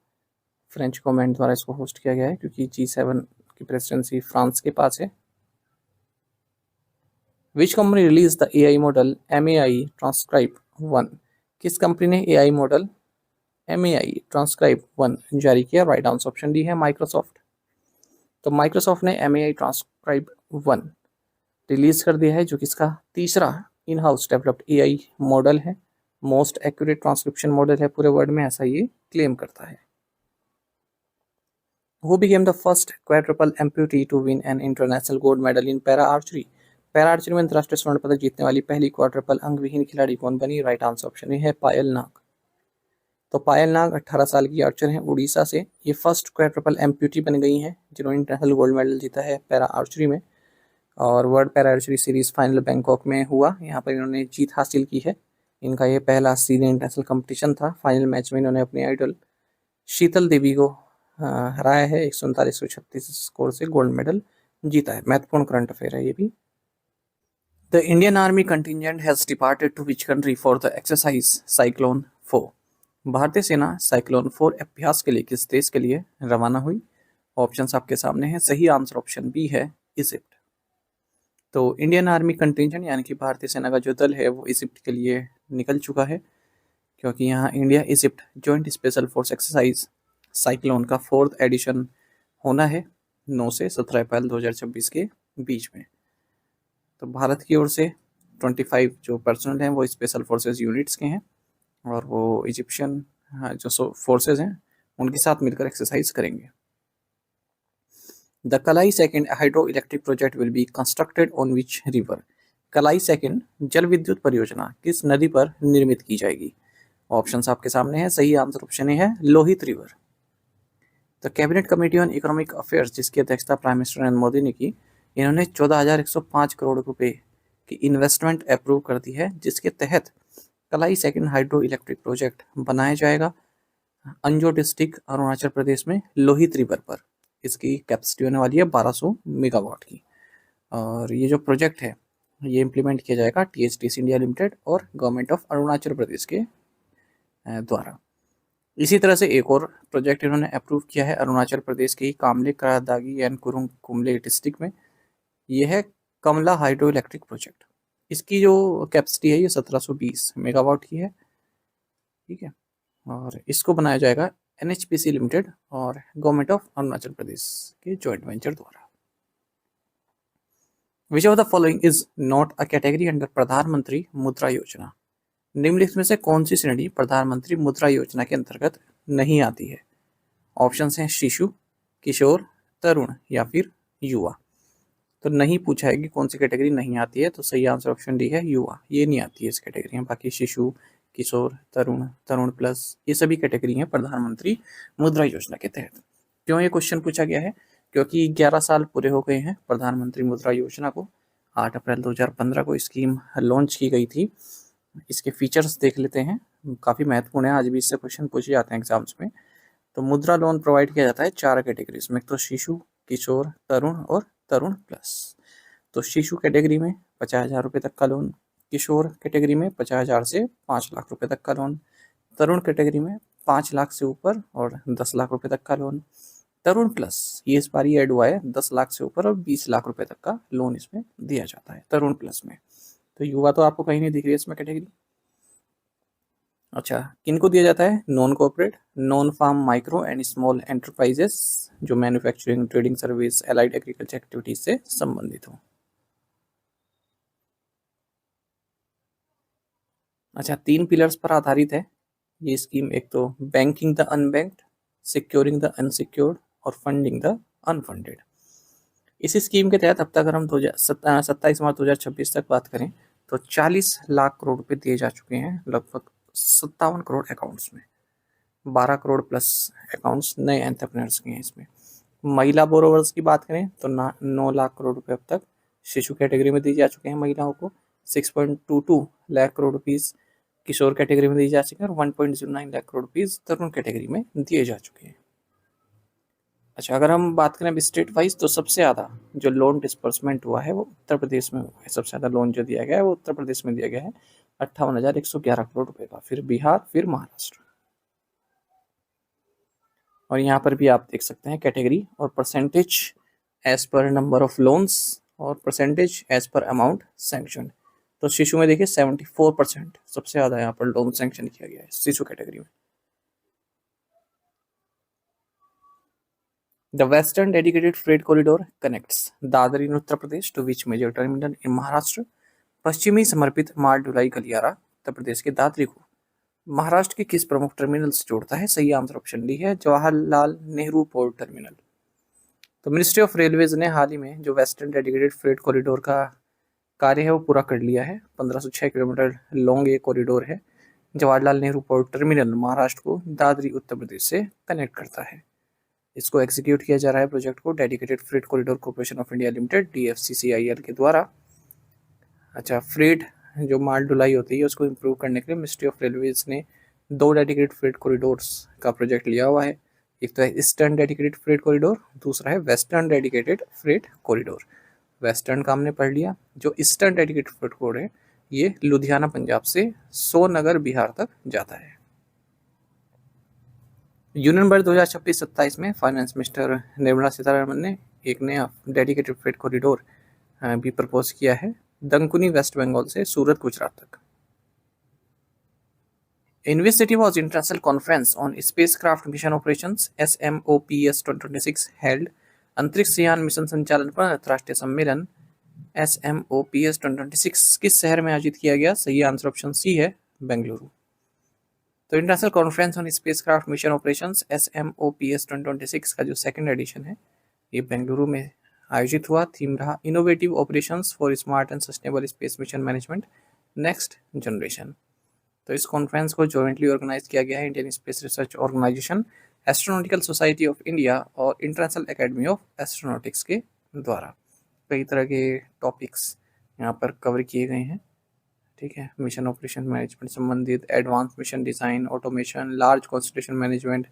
फ्रेंच गवर्नमेंट द्वारा इसको होस्ट किया गया है, क्योंकि G7 की प्रेसिडेंसी फ्रांस के पास है। Which company release the AI model MAI transcribe 1, किस कंपनी ने AI मॉडल MAI ट्रांसक्राइब 1 जारी किया? राइट आंसर ऑप्शन डी है माइक्रोसॉफ्ट। तो माइक्रोसॉफ्ट ने MAI ट्रांसक्राइब 1 रिलीज कर दिया है, जो कि इसका तीसरा in house developed AI model है, मोस्ट एक्यूरेट ट्रांसक्रिप्शन मॉडल है पूरे वर्ल्ड में, ऐसा ये क्लेम करता है। Who became the first quadruple amputee to win an international gold medal in para archery? Para archery में अंतर्राष्ट्रीय स्वर्ण पदक जीतने वाली पहली क्वाड्रपल अंगविहीन खिलाड़ी कौन बनी? राइट आंसर ऑप्शन है पायल नाग। तो पायल नाग 18 साल की आर्चर हैं उड़ीसा से, ये फर्स्ट क्वाड्रपल एम्प्यूटी बन गई हैं जिन्होंने इंटरनेशनल गोल्ड मेडल जीता है पैरा आर्चरी में। और world para archery series final Bangkok में हुआ, यहाँ पर इन्होंने जीत हासिल की है। इनका ये पहला सीनियर इंटरनेशनल कंपटीशन था। फाइनल मैच में इन्होंने अपनी आइडल शीतल देवी को हराया है, 139-136 स्कोर से गोल्ड मेडल जीता है। महत्वपूर्ण करंट अफेयर है ये भी। The Indian army contingent has departed to which country for the exercise Cyclone 4, भारतीय सेना साइक्लोन 4 अभ्यास के लिए किस देश के लिए रवाना हुई? ऑप्शंस आपके सामने हैं, सही आंसर ऑप्शन बी है इजिप्ट। तो इंडियन आर्मी कंटिजेंट यानी कि भारतीय सेना का जो दल है वो इजिप्ट के लिए निकल चुका है, क्योंकि यहाँ India Egypt joint special force exercise cyclone का 4th एडिशन होना है 9 से 17 अप्रैल 2026 के बीच में। तो भारत की ओर से 25 जो पर्सनल हैं वो स्पेशल फोर्सेस यूनिट्स के हैं, और वो इजिप्शियन जो फोर्सेस हैं उनके साथ मिलकर एक्सरसाइज करेंगे। द कलाई second hydro electric project will be constructed on which river, कलाई सेकंड जल विद्युत परियोजना किस नदी पर निर्मित की जाएगी? ऑप्शंस आपके सामने है। सही आंसर ऑप्शन ए है लोहित रिवर। तो cabinet committee on economic affairs जिसकी अध्यक्षता प्राइम मिनिस्टर नरेंद्र मोदी ने की, इन्होंने 14,105 करोड़ रुपए की इन्वेस्टमेंट अप्रूव कर दी है, जिसके तहत कलाई सेकंड हाइड्रो इलेक्ट्रिक प्रोजेक्ट बनाया जाएगा अंजो डिस्ट्रिक्ट अरुणाचल प्रदेश में लोहित रिवर पर। इसकी कैपेसिटी होने वाली है 1200 मेगावाट की। और ये जो प्रोजेक्ट है ये इम्प्लीमेंट किया जाएगा THDC इंडिया लिमिटेड और गवर्नमेंट ऑफ अरुणाचल प्रदेश के द्वारा। इसी तरह से एक और प्रोजेक्ट इन्होंने अप्रूव किया है अरुणाचल प्रदेश के ही कामले करादागी एंड कुरुंग कुमले डिस्ट्रिक्ट में। ये है कमला हाइड्रो इलेक्ट्रिक प्रोजेक्ट। इसकी जो कैपेसिटी है ये 1720 मेगावाट की है। ठीक है, और इसको बनाया जाएगा NHPC लिमिटेड और गवर्नमेंट ऑफ अरुणाचल प्रदेश के जॉइंट वेंचर द्वारा। Which of the following is not a category under प्रधानमंत्री मुद्रा योजना? निम्नलिखित में से कौन सी श्रेणी प्रधानमंत्री मुद्रा योजना के अंतर्गत नहीं आती है? ऑप्शंस हैं शिशु, किशोर, तरुण या फिर युवा। तो नहीं पूछा है कि कौन सी कैटेगरी नहीं आती है, तो सही आंसर ऑप्शन डी है युवा। ये नहीं आती है इस कैटेगरी में। बाकी शिशु, किशोर, तरुण, तरुण प्लस ये सभी कैटेगरी हैं प्रधानमंत्री मुद्रा योजना के तहत। क्यों ये क्वेश्चन पूछा गया है? क्योंकि 11 साल पूरे हो गए हैं प्रधानमंत्री मुद्रा योजना को। 8 अप्रैल 2015 को स्कीम लॉन्च की गई थी। इसके फीचर्स देख लेते हैं, काफ़ी महत्वपूर्ण है, आज भी इससे क्वेश्चन पूछे जाते हैं एग्जाम्स में। तो मुद्रा लोन प्रोवाइड किया जाता है 4 कैटेगरीज में, तो शिशु, किशोर, तरुण और तरुण प्लस। तो शिशु कैटेगरी में 50,000 रुपये तक का लोन, किशोर कैटेगरी में 50,000 से 5 लाख रुपए तक का लोन, तरुण कैटेगरी में 5 लाख से ऊपर और 10 लाख रुपए तक का लोन, तरुण प्लस ये इस बार ही ऐड हुआ है 10 लाख से ऊपर और 20 लाख रुपए तक का लोन इसमें दिया जाता है तरुण प्लस में। तो युवा तो आपको कहीं नहीं दिख रही है इसमें कैटेगरी। अच्छा, किनको दिया जाता है? Non corporate, non farm, micro and small enterprises जो manufacturing, trading, service, allied agriculture activities से संबंधित हो। अच्छा, 3 पिलर्स पर आधारित है ये स्कीम। एक तो banking the unbanked, securing the unsecured और फंडिंग द अनफंडेड। इस स्कीम के तहत अब तक अगर हम 27 मार्च 2026 तक बात करें तो 40 लाख करोड़ रुपए दिए जा चुके हैं लगभग 57 करोड़ अकाउंट्स में। 12 करोड़ प्लस अकाउंट्स नए एंटरप्रेन्योर्स के हैं इसमें। महिला बोरोवर्स की बात करें तो 9 लाख करोड़ रुपए अब तक शिशु कैटेगरी में दिए जा चुके हैं महिलाओं को। 6.22 लाख करोड़ रुपीज़ किशोर कैटेगरी में दिए जा चुके हैं और 1.09 लाख करोड़ रुपीज़ तरुण कैटेगरी में दिए जा चुके हैं। अच्छा, अगर हम बात करें अब स्टेट वाइज तो सबसे ज़्यादा जो लोन डिस्पर्समेंट हुआ है वो उत्तर प्रदेश में हुआ है। सबसे ज़्यादा लोन जो दिया गया है वो उत्तर प्रदेश में दिया गया है 58,111 करोड़ रुपए का, फिर बिहार, फिर महाराष्ट्र। और यहाँ पर भी आप देख सकते हैं कैटेगरी और percentage as per number of loans और percentage as per amount sanction. तो शिशु में देखिए 74% सबसे ज़्यादा यहाँ पर लोन सैंक्शन किया गया है शिशु कैटेगरी में। The Western Dedicated Freight Corridor connects Dadar in Uttar Pradesh to which major terminal in Maharashtra? पश्चिमी समर्पित माल ढुलाई गलियारा उत्तर प्रदेश के दादरी को महाराष्ट्र के किस प्रमुख टर्मिनल से जोड़ता है? सही आंसर ऑप्शन डी है जवाहरलाल नेहरू पोर्ट टर्मिनल। तो मिनिस्ट्री ऑफ रेलवेज ने हाल ही में जो वेस्टर्न डेडिकेटेड फ्रेट कॉरिडोर का कार्य है वो पूरा कर लिया है। 1506 किलोमीटर लॉन्ग ये कॉरिडोर है। जवाहरलाल नेहरू पोर्ट टर्मिनल महाराष्ट्र को दादरी उत्तर प्रदेश से कनेक्ट करता है। इसको एग्जीक्यूट किया जा रहा है प्रोजेक्ट को dedicated freight corridor corporation of India limited DFCCIL के द्वारा। अच्छा, फ्रेट जो माल ढुलाई होती है उसको इम्प्रूव करने के लिए मिनिस्ट्री ऑफ रेलवेज ने 2 डेडिकेटेड फ्रेट कॉरिडोर्स का प्रोजेक्ट लिया हुआ है। एक तो है ईस्टर्न डेडिकेटेड फ्रेट कॉरिडोर, दूसरा है western dedicated freight corridor. Western का हमने पढ़ लिया। जो ईस्टर्न डेडिकेटेड फ्रेट कॉरिडोर है ये लुधियाना पंजाब से सोनगर बिहार तक जाता है। यूनियन बजट 2026-27 में फाइनेंस मिनिस्टर निर्मला सीतारमण ने एक नया डेडिकेटेड फ्रेट कॉरिडोर भी प्रपोज किया है दंकुनी वेस्ट बंगाल से सूरत गुजरात तक। In which city was International Conference on Spacecraft Mission Operations SMOPS 2026 held? अंतरिक्ष यान मिशन संचालन पर अंतर्राष्ट्रीय सम्मेलन SMOPS 2026 किस शहर में आयोजित किया गया? सही आंसर ऑप्शन सी है बेंगलुरु। तो international conference on spacecraft mission operations SMOPS 2026 का जो सेकंड एडिशन है ये बेंगलुरु में आयोजित हुआ। थीम रहा innovative operations for smart and sustainable space mission management next generation. तो इस कॉन्फ्रेंस को जॉइंटली ऑर्गेनाइज किया गया है Indian Space Research Organisation, Astronautical Society of India और इंटरनेशनल एकेडमी ऑफ एस्ट्रोनॉटिक्स के द्वारा। कई तरह के टॉपिक्स यहाँ पर कवर किए गए हैं। ठीक है, मिशन ऑपरेशन मैनेजमेंट संबंधित, advance mission design, automation, large constellation management,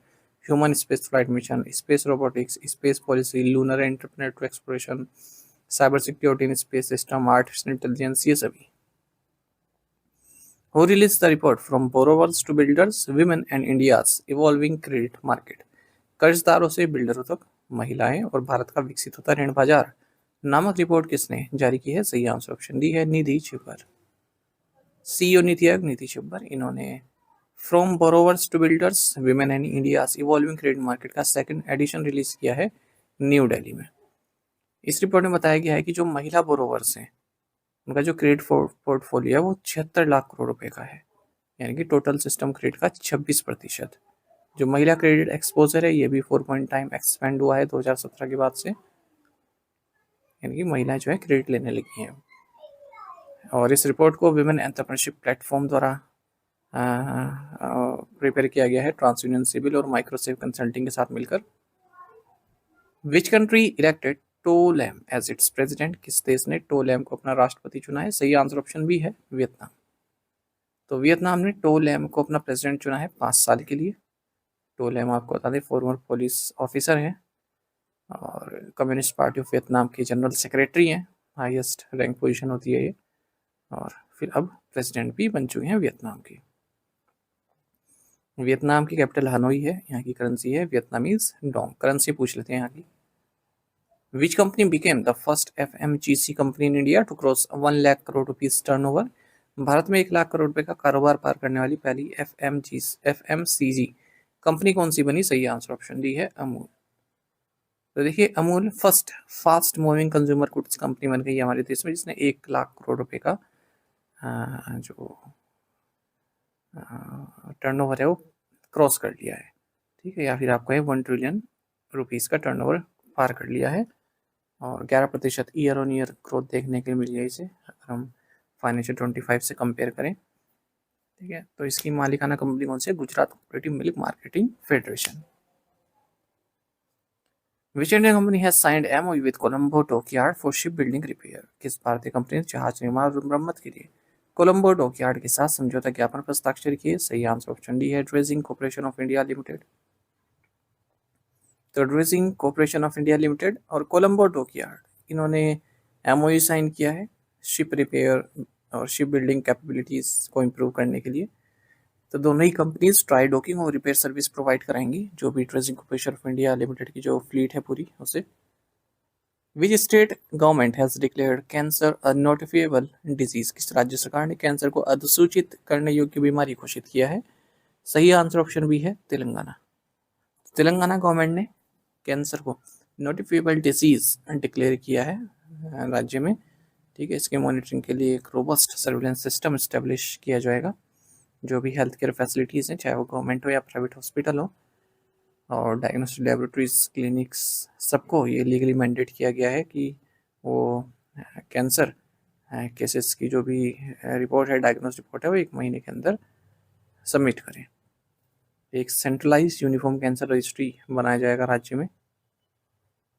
human space flight mission, space robotics, space policy, lunar entrepreneur exploration, cyber security in space system, artificial intelligence, ये सभी। Who released the report From Borrowers to Builders, Women and India's Evolving Credit Market? कर्जदारों से बिल्डरों तक महिलाएं और भारत का विकसित होता ऋण बाजार नामक रिपोर्ट किसने जारी की है? सही आंसर ऑप्शन डी है निधि छिब्बर। सीईओ नीति आयोग निधि छिब्बर, इन्होंने from borrowers to builders women and India's evolving credit market का सेकंड एडिशन रिलीज किया है न्यू दिल्ली में। इस रिपोर्ट में बताया गया है कि जो महिला बोरोवर्स हैं उनका जो क्रेडिट पोर्टफोलियो है वो 76 लाख करोड़ रुपए का है, यानी कि टोटल सिस्टम क्रेडिट का 26%। जो महिला क्रेडिट एक्सपोजर है ये भी 4 पॉइंट टाइम एक्सपेंड हुआ है 2017 के बाद से, यानी कि महिलाएं जो है क्रेडिट लेने लगी हैं। और इस रिपोर्ट को विमेन एंटरप्रेन्योरशिप प्लेटफॉर्म द्वारा प्रिपेयर किया गया है ट्रांसयूनियन सिविल और माइक्रोसेव कंसल्टिंग के साथ मिलकर। Which country elected To Lam as its president? किस देश ने टो लैम को अपना राष्ट्रपति चुना है? सही आंसर ऑप्शन बी है वियतनाम। तो वियतनाम ने टो लैम को अपना प्रेसिडेंट चुना है 5 साल के लिए। टो लैम आपको बता दें फॉर्मर पुलिस ऑफिसर हैं और कम्युनिस्ट पार्टी ऑफ वियतनाम के जनरल सेक्रेटरी हैं, हाईएस्ट रैंक पोजीशन होती है ये, और फिर अब प्रेसिडेंट भी बन चुके हैं वियतनाम की। वियतनाम की कैपिटल हनोई है, यहाँ की करेंसी है वियतनामीज डोंग। करेंसी पूछ लेते हैं यहाँ की। Which company became the first FMCG company in India to cross 1 lakh crore rupees turnover? Bharat में 1 लाख करोड़ रुपए का कारोबार पार करने वाली पहली FMCG कंपनी कौन सी बनी? सही आंसर ऑप्शन डी है अमूल। तो देखिए Amul first fast moving consumer goods company बन गई है हमारे देश में, जिसने 1 लाख करोड़ रुपए का जो टर्नओवर है वो क्रॉस कर लिया है। ठीक है, या फिर आपको 1 ट्रिलियन रुपीस का टर्नओवर पार कर लिया है और 11% ईयर ऑन ईयर ग्रोथ देखने के लिए मिल गई इसे, अगर हम फाइनेंशियल 25 से कंपेयर करें। ठीक है, तो इसकी मालिकाना कंपनी कौन सी है? Gujarat cooperative milk marketing federation. Which Indian company has signed MOU with Colombo dockyard for ship building repair? किस भारतीय कंपनी ने जहाज निर्माण और मरम्मत के लिए कोलंबो डॉकयार्ड के साथ समझौता ज्ञापन पर हस्ताक्षर किए? सही आंसर ऑप्शन डी है dredging corporation of India limited. तो dredging corporation of India limited और कोलंबो डॉकयार्ड, इन्होंने एमओयू साइन किया है शिप रिपेयर और शिप बिल्डिंग कैपेबिलिटीज़ को इम्प्रूव करने के लिए। तो दोनों ही कंपनीज ट्राई डॉकिंग और रिपेयर सर्विस प्रोवाइड कराएंगी जो भी dredging corporation of India limited की जो फ्लीट है पूरी उसे। Which state government has declared cancer a नोटिफिएबल disease? किस राज्य सरकार ने कैंसर को अधिसूचित करने योग्य बीमारी घोषित किया है? सही आंसर ऑप्शन बी है तेलंगाना। तेलंगाना गवर्नमेंट ने कैंसर को नोटिफिएबल डिजीज डिक्लेयर किया है राज्य में। ठीक है, इसके मॉनिटरिंग के लिए एक रोबस्ट सर्विलेंस सिस्टम इस्टेब्लिश किया जाएगा। जो भी हेल्थ केयर फैसिलिटीज़ हैं, चाहे वो गवर्नमेंट हो या प्राइवेट हॉस्पिटल हो, और डायग्नोस्टिक लेबोरेटरीज, क्लिनिक्स, सबको ये लीगली मैंडेट किया गया है कि वो कैंसर केसेस की जो भी रिपोर्ट है, डायग्नोस रिपोर्ट है, वो 1 महीने के अंदर सबमिट करें। एक सेंट्रलाइज यूनिफॉर्म कैंसर रजिस्ट्री बनाया जाएगा राज्य में।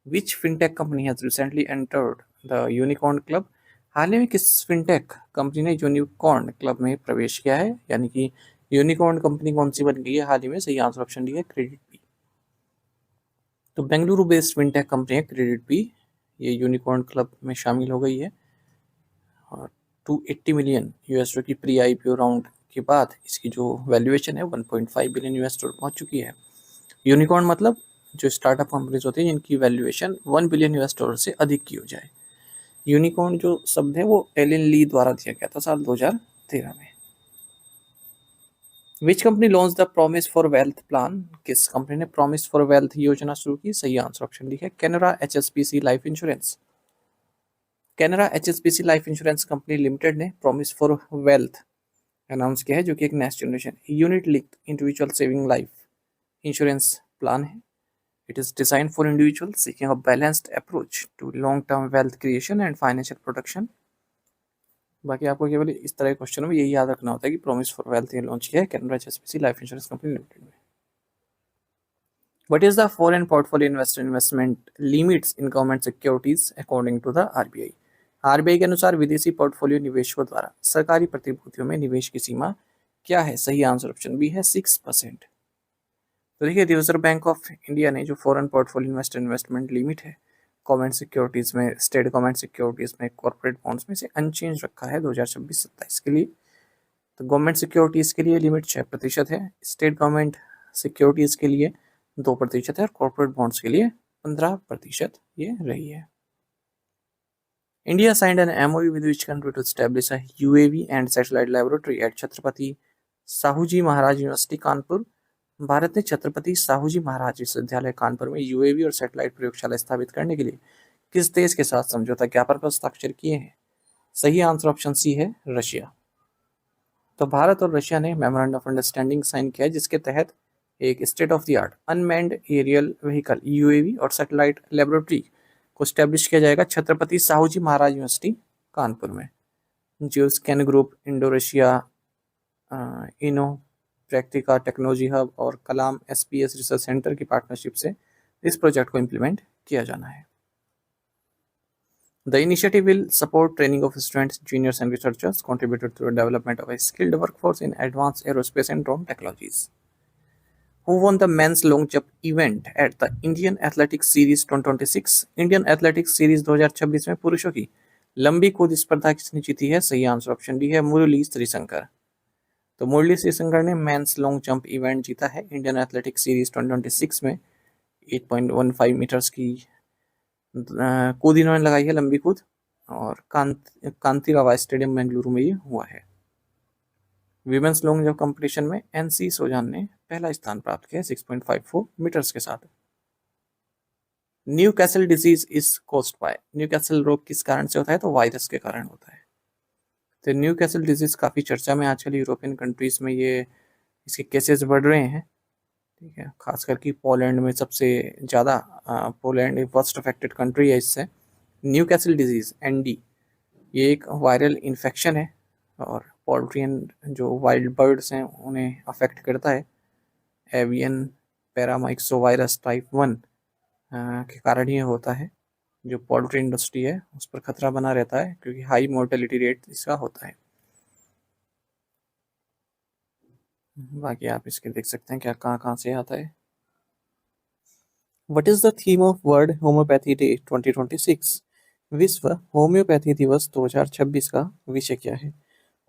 Which fintech company has recently entered the unicorn club? हाल ही में किस फिनटेक कंपनी ने यूनिकॉर्न क्लब में प्रवेश किया है? यानी कि यूनिकॉर्न कंपनी कौन सी बन गई है हाल ही में? सही आंसर ऑप्शन डी है क्रेडिट बी। तो बेंगलुरु बेस्ड फिनटेक कंपनी है क्रेडिट बी, ये यूनिकॉर्न क्लब में शामिल हो गई है और 280 मिलियन यूएस की प्री आईपीओ राउंड के बाद इसकी जो वैल्यूएशन है 1.5 बिलियन यूएस डॉलर पहुंच चुकी है। यूनिकॉर्न मतलब जो स्टार्टअप कंपनीज होती है जिनकी वैल्यूएशन 1 बिलियन यूएस डॉलर से अधिक की हो जाए। यूनिकॉर्न जो शब्द है वो एलन ली द्वारा दिया गया था साल 2013 में। Which company launch the promise for wealth plan? किस कंपनी ने प्रॉमिस फॉर वेल्थ योजना शुरू की? सही आंसर ऑप्शन डी है Canara HSBC life insurance. Canara HSBC life insurance company limited ने प्रॉमिस फॉर वेल्थ अनाउंस किया है, जो कि एक next generation unit linked individual saving life insurance plan है। It is designed for individuals seeking a balanced approach to long-term wealth creation and financial protection. बाकी आपको केवल इस तरह के क्वेश्चन में यही याद रखना होता है कि प्रॉमिस फॉर वेल्थ ये लॉन्च किया है Canara HSBC life insurance company limited में। What is the foreign portfolio investment limits in government securities according to the RBI? RBI के अनुसार विदेशी पोर्टफोलियो निवेशकों द्वारा सरकारी प्रतिभूतियों में निवेश की सीमा क्या है? सही आंसर ऑप्शन बी है 6%। तो देखिए रिजर्व बैंक ऑफ इंडिया ने जो फॉरेन पोर्टफोलियो इन्वेस्टमेंट लिमिट है गवर्नमेंट सिक्योरिटीज में, स्टेट गवर्नमेंट सिक्योरिटीज में, कॉर्पोरेट बॉन्ड्स में से अनचेंज रखा है 2026-27 के लिए। तो गवर्नमेंट सिक्योरिटीज के लिए लिमिट 6% है, स्टेट गवर्नमेंट सिक्योरिटीज के लिए 2% है और कॉर्पोरेट बॉन्ड्स के लिए 15% ये रही है। India signed an MOU with which country to establish a UAV and satellite laboratory at Chhatrapati Shahuji Maharaj university Kanpur. Bharat ने छत्रपति साहूजी महाराज विश्वविद्यालय कानपुर में UAV और सैटेलाइट प्रयोगशाला स्थापित करने के लिए किस देश के साथ समझौता ज्ञापन पर हस्ताक्षर किए हैं? सही आंसर ऑप्शन सी है रशिया। तो भारत और रशिया ने मेमोरेंडम ऑफ अंडरस्टैंडिंग साइन किया है जिसके तहत एक state of the art unmanned aerial vehicle UAV और सैटेलाइट लेबोरेटरी को स्टैब्लिश किया जाएगा छत्रपति साहूजी महाराज यूनिवर्सिटी कानपुर में। Geoscan group, Indo Russia Innopraktika technology hub और कलाम SPS रिसर्च सेंटर की पार्टनरशिप से इस प्रोजेक्ट को इम्प्लीमेंट किया जाना है। The initiative will support training of students, juniors and researchers, contributed to the development of a skilled workforce in advanced aerospace and drone technologies. Who won the men's long jump event at the Indian Athletics Series 2026? Indian athletics series 2026 में पुरुषों की लंबी कूद स्पर्धा किसने जीती है? सही आंसर ऑप्शन डी है मुरली श्रीशंकर। तो मुरली श्रीशंकर ने मेंस लॉन्ग जंप इवेंट जीता है इंडियन एथलेटिक्स सीरीज 2026 में। 8.15 मीटर्स की कूद इन्होंने लगाई है, लंबी कूद, और कांतिरावा स्टेडियम बेंगलुरु में ये हुआ है। विमेंस लॉन्ग जंप कंपटीशन में NC सोजान ने पहला स्थान प्राप्त किया 6.54 मीटर्स के साथ। New castle disease is caused by, new castle रोग किस कारण से होता है? तो वायरस के कारण होता है। तो न्यू कैसल डिजीज काफ़ी चर्चा में आजकल यूरोपियन कंट्रीज में ये इसके केसेस बढ़ रहे हैं, ठीक है। खास करके पोलैंड में सबसे ज़्यादा, पोलैंड फर्स्ट अफेक्टेड कंट्री है इससे। न्यू कैसल डिजीज़ ND ये एक वायरल इन्फेक्शन है और पोल्ट्रियन जो वाइल्ड बर्ड्स हैं उन्हें अफेक्ट करता है। एवियन पैरामाइक्सोवायरस टाइप 1 के कारण ये होता है। जो पोल्ट्री इंडस्ट्री है उस पर खतरा बना रहता है क्योंकि हाई मोर्टेलिटी रेट इसका होता है। बाकी आप इसके देख सकते हैं क्या कहाँ से आता है। What is the theme of World Homeopathy Day 2026? विश्व होम्योपैथी दिवस 2026 का विषय क्या है?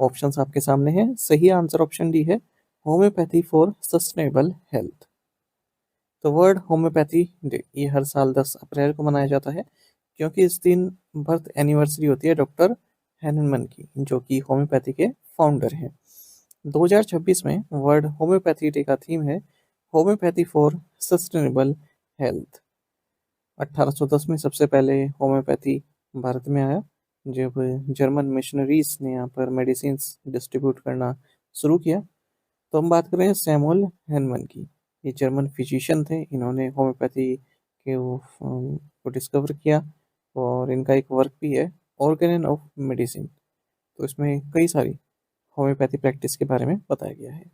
ऑप्शंस आपके सामने हैं। सही आंसर ऑप्शन डी है होम्योपैथी फॉर सस्टेनेबल हेल्थ। तो वर्ल्ड होम्योपैथी डे ये हर साल 10 अप्रैल को मनाया जाता है क्योंकि इस दिन बर्थ एनिवर्सरी होती है डॉक्टर हैनमन की, जो कि होम्योपैथी के फाउंडर हैं। 2026 में वर्ल्ड होम्योपैथी डे का थीम है होम्योपैथी फॉर सस्टेनेबल हेल्थ। 1810 में सबसे पहले होम्योपैथी भारत में आया जब जर्मन मिशनरीज ने यहाँ पर मेडिसिन डिस्ट्रीब्यूट करना शुरू किया। तो हम बात कर रहे हैं सैमुअल हैनमन की। ये जर्मन फिजिशियन थे, इन्होंने होम्योपैथी के को डिस्कवर किया और इनका एक वर्क भी है ऑर्गेन ऑफ मेडिसिन। तो इसमें कई सारी होम्योपैथी प्रैक्टिस के बारे में बताया गया है।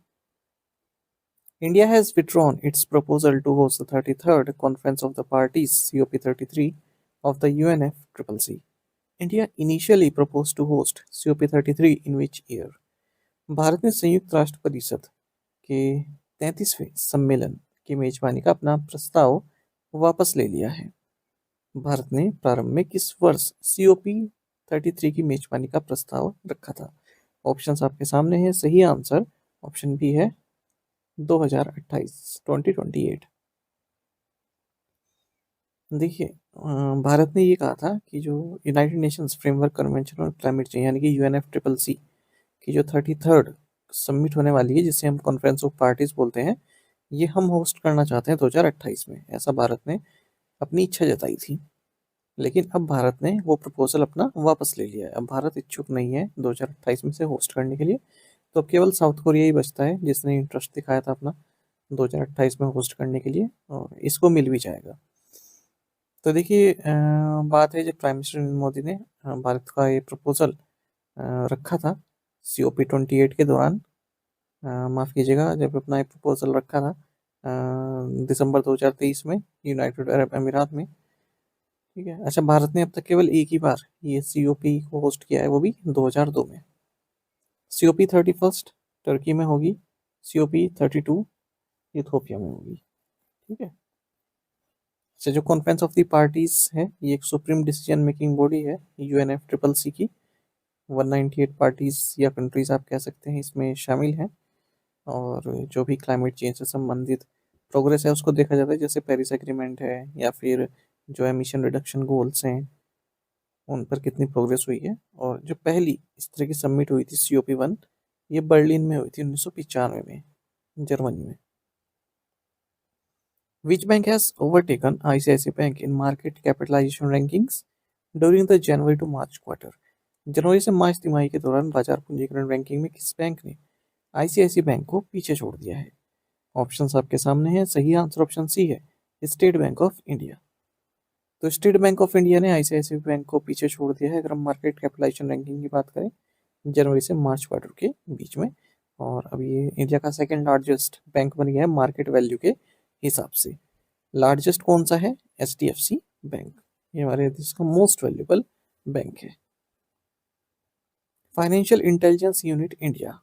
India has withdrawn its proposal to host the 33rd Conference of the Parties COP33 of the UNFCCC. India initially proposed to host COP33 in which year? Bharat ने संयुक्त राष्ट्र परिषद के 33वें सम्मेलन की मेजबानी का अपना प्रस्ताव वापस ले लिया है। भारत ने प्रारंभ में किस वर्ष COP33 की मेजबानी का प्रस्ताव रखा था? ऑप्शंस आपके सामने हैं। सही आंसर ऑप्शन बी है 2028। देखिए भारत ने ये कहा था कि जो United Nations framework convention on climate change यानी कि UNFCCC की जो 33rd समिट होने वाली है, जिसे हम कॉन्फ्रेंस ऑफ पार्टीज बोलते हैं, ये हम होस्ट करना चाहते हैं 2028 में। ऐसा भारत ने अपनी इच्छा जताई थी, लेकिन अब भारत ने वो प्रपोजल अपना वापस ले लिया है। अब भारत इच्छुक नहीं है 2028 में से होस्ट करने के लिए। तो अब केवल साउथ कोरिया ही बचता है जिसने इंटरेस्ट दिखाया था अपना। 2028 में होस्ट करने के लिए, और इसको मिल भी जाएगा। तो देखिए बात है जब प्राइम मिनिस्टर नरेंद्र मोदी ने भारत का ये प्रपोजल रखा था COP28 के दौरान, माफ़ कीजिएगा, जब अपना एक प्रपोजल रखा था दिसंबर 2023 में यूनाइटेड अरब अमीरात में। ठीक है, अच्छा, भारत ने अब तक केवल एक ही बार ये COP को होस्ट किया है, वो भी 2002 में। COP31 टर्की में होगी, COP32 इथोपिया में होगी। ठीक है, अच्छा, जो कॉन्फ्रेंस ऑफ द पार्टीज है, ये एक सुप्रीम डिसीजन मेकिंग बॉडी है UNFCCC की। 198 पार्टीज या कंट्रीज आप कह सकते हैं इसमें शामिल हैं, और जो भी क्लाइमेट चेंज से संबंधित प्रोग्रेस है उसको देखा जाता है, जैसे पेरिस एग्रीमेंट है या फिर जो एमिशन रिडक्शन गोल्स हैं उन पर कितनी प्रोग्रेस हुई है। और जो पहली इस तरह की सबमिट हुई थी COP1, ये बर्लिन में हुई थी 1995 में, जर्मनी में। Which bank has overtaken ICICI Bank in market capitalization rankings during the January to March quarter? जनवरी से मार्च तिमाही के दौरान बाजार पूंजीकरण रैंकिंग में किस बैंक ने ICICI बैंक को पीछे छोड़ दिया है? ऑप्शंस आपके सामने हैं। सही आंसर ऑप्शन सी है, स्टेट बैंक ऑफ इंडिया। तो स्टेट बैंक ऑफ इंडिया ने ICICI बैंक को पीछे छोड़ दिया है, अगर हम मार्केट कैपिटलाइजेशन रैंकिंग की बात करें जनवरी से मार्च क्वार्टर के बीच में। और अब ये इंडिया का सेकंड लार्जेस्ट बैंक बन गया है मार्केट वैल्यू के हिसाब से। लार्जेस्ट कौन सा है? HDFC बैंक, ये हमारे देश का मोस्ट वैल्यूएबल बैंक है। Financial intelligence unit India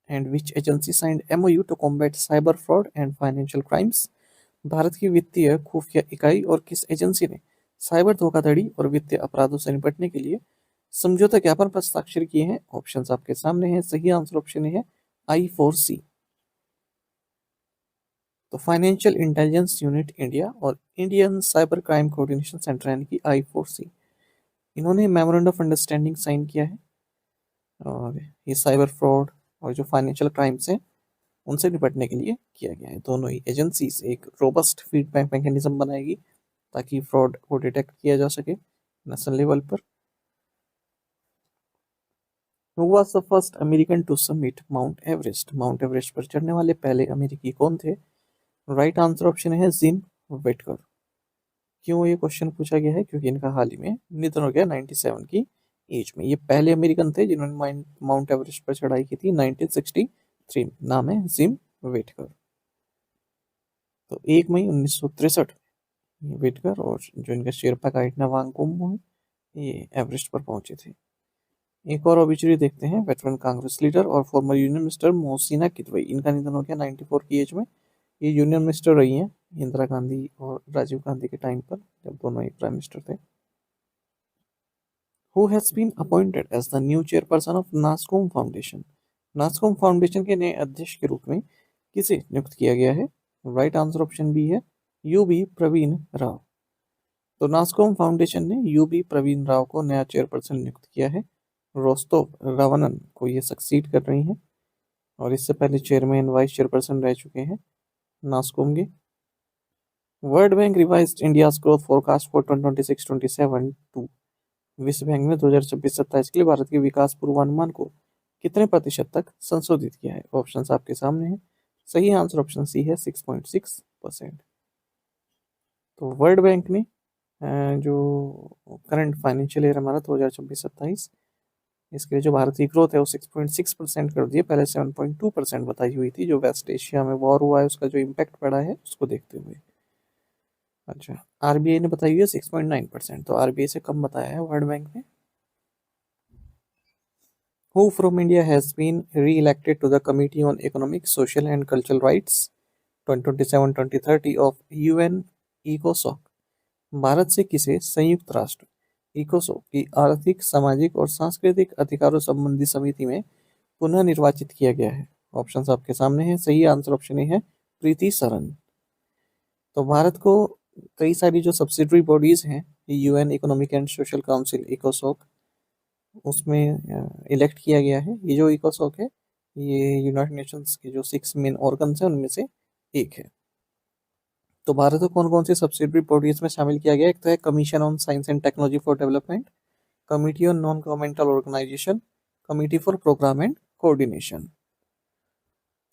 and which agency signed MOU to combat cyber fraud and financial crimes? Bharat की वित्तीय खुफिया इकाई और किस एजेंसी ने साइबर धोखाधड़ी और वित्तीय अपराधों से निपटने के लिए समझौता ज्ञापन पर हस्ताक्षर किए हैं? ऑप्शंस आपके सामने हैं। सही आंसर ऑप्शन है I4C। तो फाइनेंशियल इंटेलिजेंस यूनिट इंडिया और Indian cyber crime coordination centre यानी कि I4C, इन्होंने मेमोरेंडम ऑफ अंडरस्टैंडिंग साइन किया है, और ये साइबर फ्रॉड और जो फाइनेंशियल क्राइम्स हैं उनसे निपटने के लिए किया गया है। दोनों ही एजेंसीज एक रोबस्ट फीडबैक मैकेनिज्म बनाएगी ताकि फ्रॉड को डिटेक्ट किया जा सके नेशनल लेवल पर। Who was the first American to summit mount Everest? Mount Everest पर चढ़ने वाले पहले अमेरिकी कौन थे? राइट आंसर ऑप्शन है जिम वेटकर। क्यों ये क्वेश्चन पूछा गया है? क्योंकि इनका हाल ही में निधन हो गया 97 की एज में। ये पहले अमेरिकन थे जिन्होंने माउंट एवरेस्ट पर चढ़ाई की थी 1963 में। नाम है जिम वेटकर। तो 1 मई 1963 वेटकर और जो इनका शेरपा गाइड नवांगकुम है, ये एवरेस्ट पर पहुंचे थे। एक और ऑबिचुरी देखते हैं। वेटरन कांग्रेस लीडर और former union minister Mohsina Kidwai, इनका निधन हो गया 94 की एज में। ये यूनियन मिनिस्टर रही हैं इंदिरा गांधी और राजीव गांधी के टाइम पर, जब दोनों ही प्राइम मिनिस्टर थे। Who has been appointed as the new chairperson of NASSCOM foundation? NASSCOM foundation के नए अध्यक्ष के रूप में किसे नियुक्त किया गया है? राइट आंसर ऑप्शन बी है UB प्रवीण राव। तो नास्कॉम फाउंडेशन ने UB प्रवीण राव को नया चेयरपर्सन नियुक्त किया है। रोस्तोव रावणन को ये सक्सीड कर रही हैं, और इससे पहले चेयरमैन वाइस चेयरपर्सन रह चुके हैं नास्कॉम के। World Bank revised India's growth forecast for 2026-27 to, विश्व बैंक में 2026-27 के लिए भारत के विकास पूर्वानुमान को कितने प्रतिशत तक संशोधित किया है? ऑप्शंस आपके सामने हैं। सही आंसर ऑप्शन सी है 6.6%। तो वर्ल्ड बैंक ने जो करंट फाइनेंशियल ईयर हमारा 2026-27, इसके लिए जो भारत की ग्रोथ है वो 6.6% कर दी है। पहले 7.2% बताई हुई थी। जो वेस्ट एशिया में वॉर हुआ है उसका जो इम्पैक्ट पड़ा है उसको देखते हुए। अच्छा, RBI ने बताई हुई है 6.9%, तो RBI से कम बताया है वर्ल्ड बैंक ने। Who from India has been re-elected to the Committee on Economic, Social and Cultural Rights 2027-2030 of UN ECOSOC? Bharat से किसे संयुक्त राष्ट्र इकोसोक की आर्थिक, सामाजिक और सांस्कृतिक अधिकारों संबंधी समिति में पुनः निर्वाचित किया गया है? ऑप्शंस आपके सामने हैं। सही आंसर ऑप्शन ए है प्रीति सरन। तो भारत को कई सारी जो सब्सिडरी बॉडीज हैं UN economic and social council इकोसोक, उसमें इलेक्ट किया गया है। ये जो इकोसोक है ये यूनाइटेड नेशंस के जो 6 मेन ऑर्गन्स हैं उनमें से एक है। तो भारत को कौन कौन सी सब्सिडरी बॉडीज में शामिल किया गया? एक तो है commission on science and technology for development, committee on non governmental organisation, committee for programme and coordination.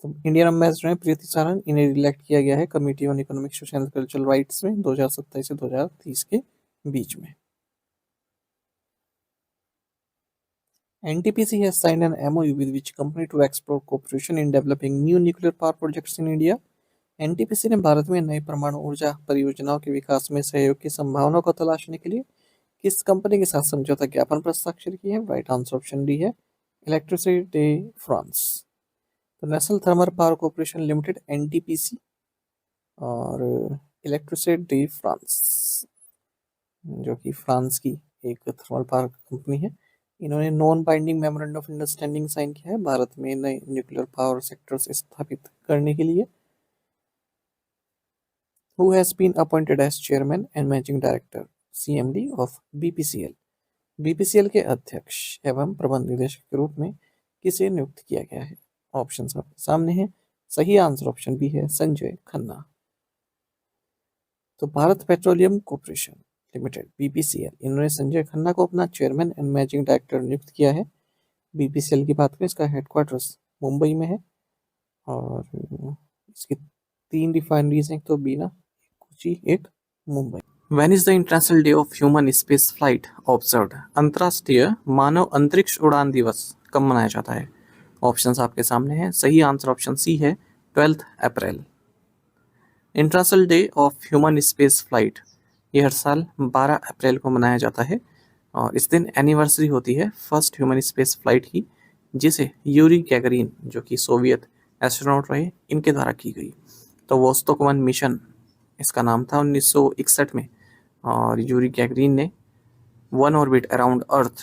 तो इंडियन एम्बेसडर हैं प्रीति सारन, इन्हें इलेक्ट किया गया है committee on economic social and cultural rights में 2027 से 2030 के बीच में। NTPC has signed an MOU with which company to explore cooperation in developing new nuclear power projects in India? NTPC ने भारत में नई परमाणु ऊर्जा परियोजनाओं के विकास में सहयोग की संभावनाओं को तलाशने के लिए किस कंपनी के साथ समझौता ज्ञापन पर हस्ताक्षर किए हैं? राइट आंसर ऑप्शन डी है इलेक्ट्रिसिटी डे फ्रांस। तो national thermal power corporation limited NTPC और इलेक्ट्रिसिटी डे फ्रांस जो कि फ्रांस की एक थर्मल पावर कंपनी है, इन्होंने non binding memorandum of understanding sign किया है भारत में नए न्यूक्लियर पावर सेक्टर्स स्थापित करने के लिए। Who has been appointed as chairman and managing director CMD of BPCL? BPCL के अध्यक्ष एवं प्रबंध निदेशक के रूप में किसे नियुक्त किया गया है? ऑप्शन आपके सामने है, सही आंसर ऑप्शन बी है संजय खन्ना। तो Bharat petroleum corporation limited BPCL, इन्होंने संजय खन्ना को अपना चेयरमैन एंड मैनेजिंग डायरेक्टर नियुक्त किया है। BPCL की बात करें, इसका हेडक्वार्टर्स मुंबई में है और इसकी 3 रिफाइनरीज हैं, तो बीना, कोची, एक Mumbai. When is the International Day of Human Space Flight observed? अंतर्राष्ट्रीय मानव अंतरिक्ष उड़ान दिवस कब मनाया जाता है? ऑप्शंस आपके सामने हैं, सही आंसर ऑप्शन सी है 12 अप्रैल। International day of human space flight ये हर साल 12 अप्रैल को मनाया जाता है और इस दिन एनिवर्सरी होती है फर्स्ट ह्यूमन स्पेस फ्लाइट की, जिसे यूरी गैगरिन जो कि सोवियत एस्ट्रोनॉट रहे, इनके द्वारा की गई। तो वोस्तोक 1 मिशन इसका नाम था 1961 में और यूरी गैगरिन ने 1 ऑर्बिट अराउंड अर्थ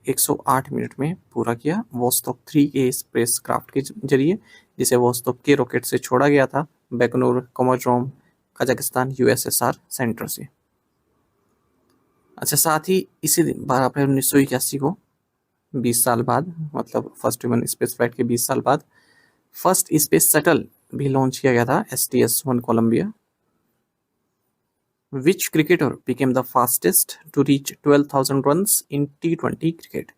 108 मिनट में पूरा किया वोस्तोक 3 के स्पेस क्राफ्ट के जरिए, जिसे वोस्तोक के रॉकेट से छोड़ा गया था बैकनूर कोमोड्रोम कजाकिस्तान USSR सेंटर से। अच्छा, साथ ही इसी दिन 12 अप्रैल 1981 को 20 साल बाद, मतलब फर्स्ट ह्यूमन स्पेस फ्लाइट के 20 साल बाद फर्स्ट स्पेस शटल भी लॉन्च किया गया था STS-1 Columbia. Which cricketer became the fastest to reach 12,000 runs in T20 cricket?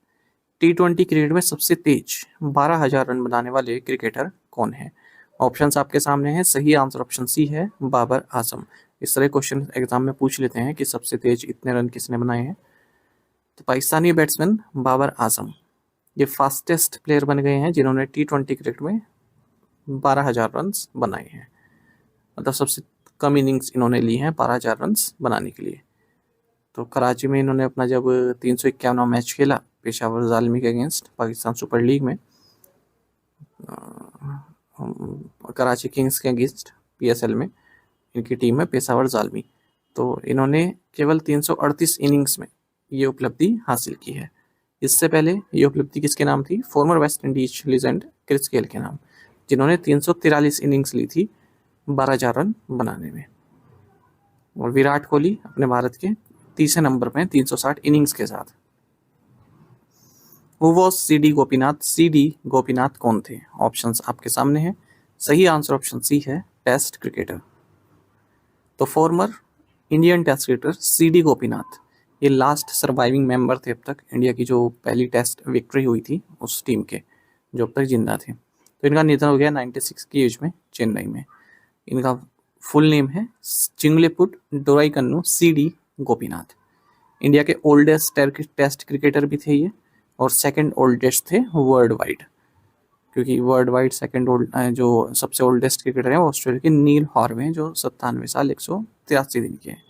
T20 cricket में सबसे तेज 12,000 रन बनाने वाले क्रिकेटर कौन है? ऑप्शंस आपके सामने हैं, सही आंसर ऑप्शन सी है बाबर आजम। इस तरह क्वेश्चन एग्जाम में पूछ लेते हैं कि सबसे तेज इतने रन किसने बनाए हैं। तो पाकिस्तानी बैट्समैन बाबर आजम ये फास्टेस्ट प्लेयर बन गए हैं जिन्होंने T20 क्रिकेट में 12,000 रन बनाए हैं, मतलब सबसे कम इनिंग्स इन्होंने ली हैं 12,000 रन बनाने के लिए। तो कराची में इन्होंने अपना जब 351वां मैच खेला पेशावर जालमी के अगेंस्ट पाकिस्तान सुपर लीग में, कराची किंग्स के अगेंस्ट PSL में इनकी टीम है पेशावर जालमी, तो इन्होंने केवल 338 इनिंग्स में ये उपलब्धि हासिल की है। इससे पहले ये उपलब्धि किसके नाम थी? Former West Indies legend Chris Gayle के नाम, जिन्होंने 343 इनिंग्स ली थी 12,000 रन बनाने में। और विराट कोहली अपने भारत के तीसरे नंबर पे 360 इनिंग्स के साथ। Who was CD Gopinath? CD Gopinath कौन थे? ऑप्शंस आपके सामने हैं, सही आंसर ऑप्शन सी है टेस्ट क्रिकेटर। तो former Indian test cricketer CD Gopinath ये लास्ट सर्वाइविंग मेंबर थे अब तक, इंडिया की जो पहली टेस्ट विक्ट्री हुई थी उस टीम के, जो अब तक जिंदा थे। तो इनका निधन हो गया 96 की एज में चेन्नई में। इनका फुल नेम है चिंगलेपुट डोराईकन्नू CD गोपीनाथ। इंडिया के ओल्डेस्ट टेस्ट क्रिकेटर भी थे ये और सेकंड ओल्डेस्ट थे वर्ल्ड वाइड, क्योंकि वर्ल्ड वाइड सेकंड जो सबसे ओल्डेस्ट क्रिकेटर हैं वो ऑस्ट्रेलिया के नील हॉर्वे हैं जो 97 साल 183 दिन के हैं।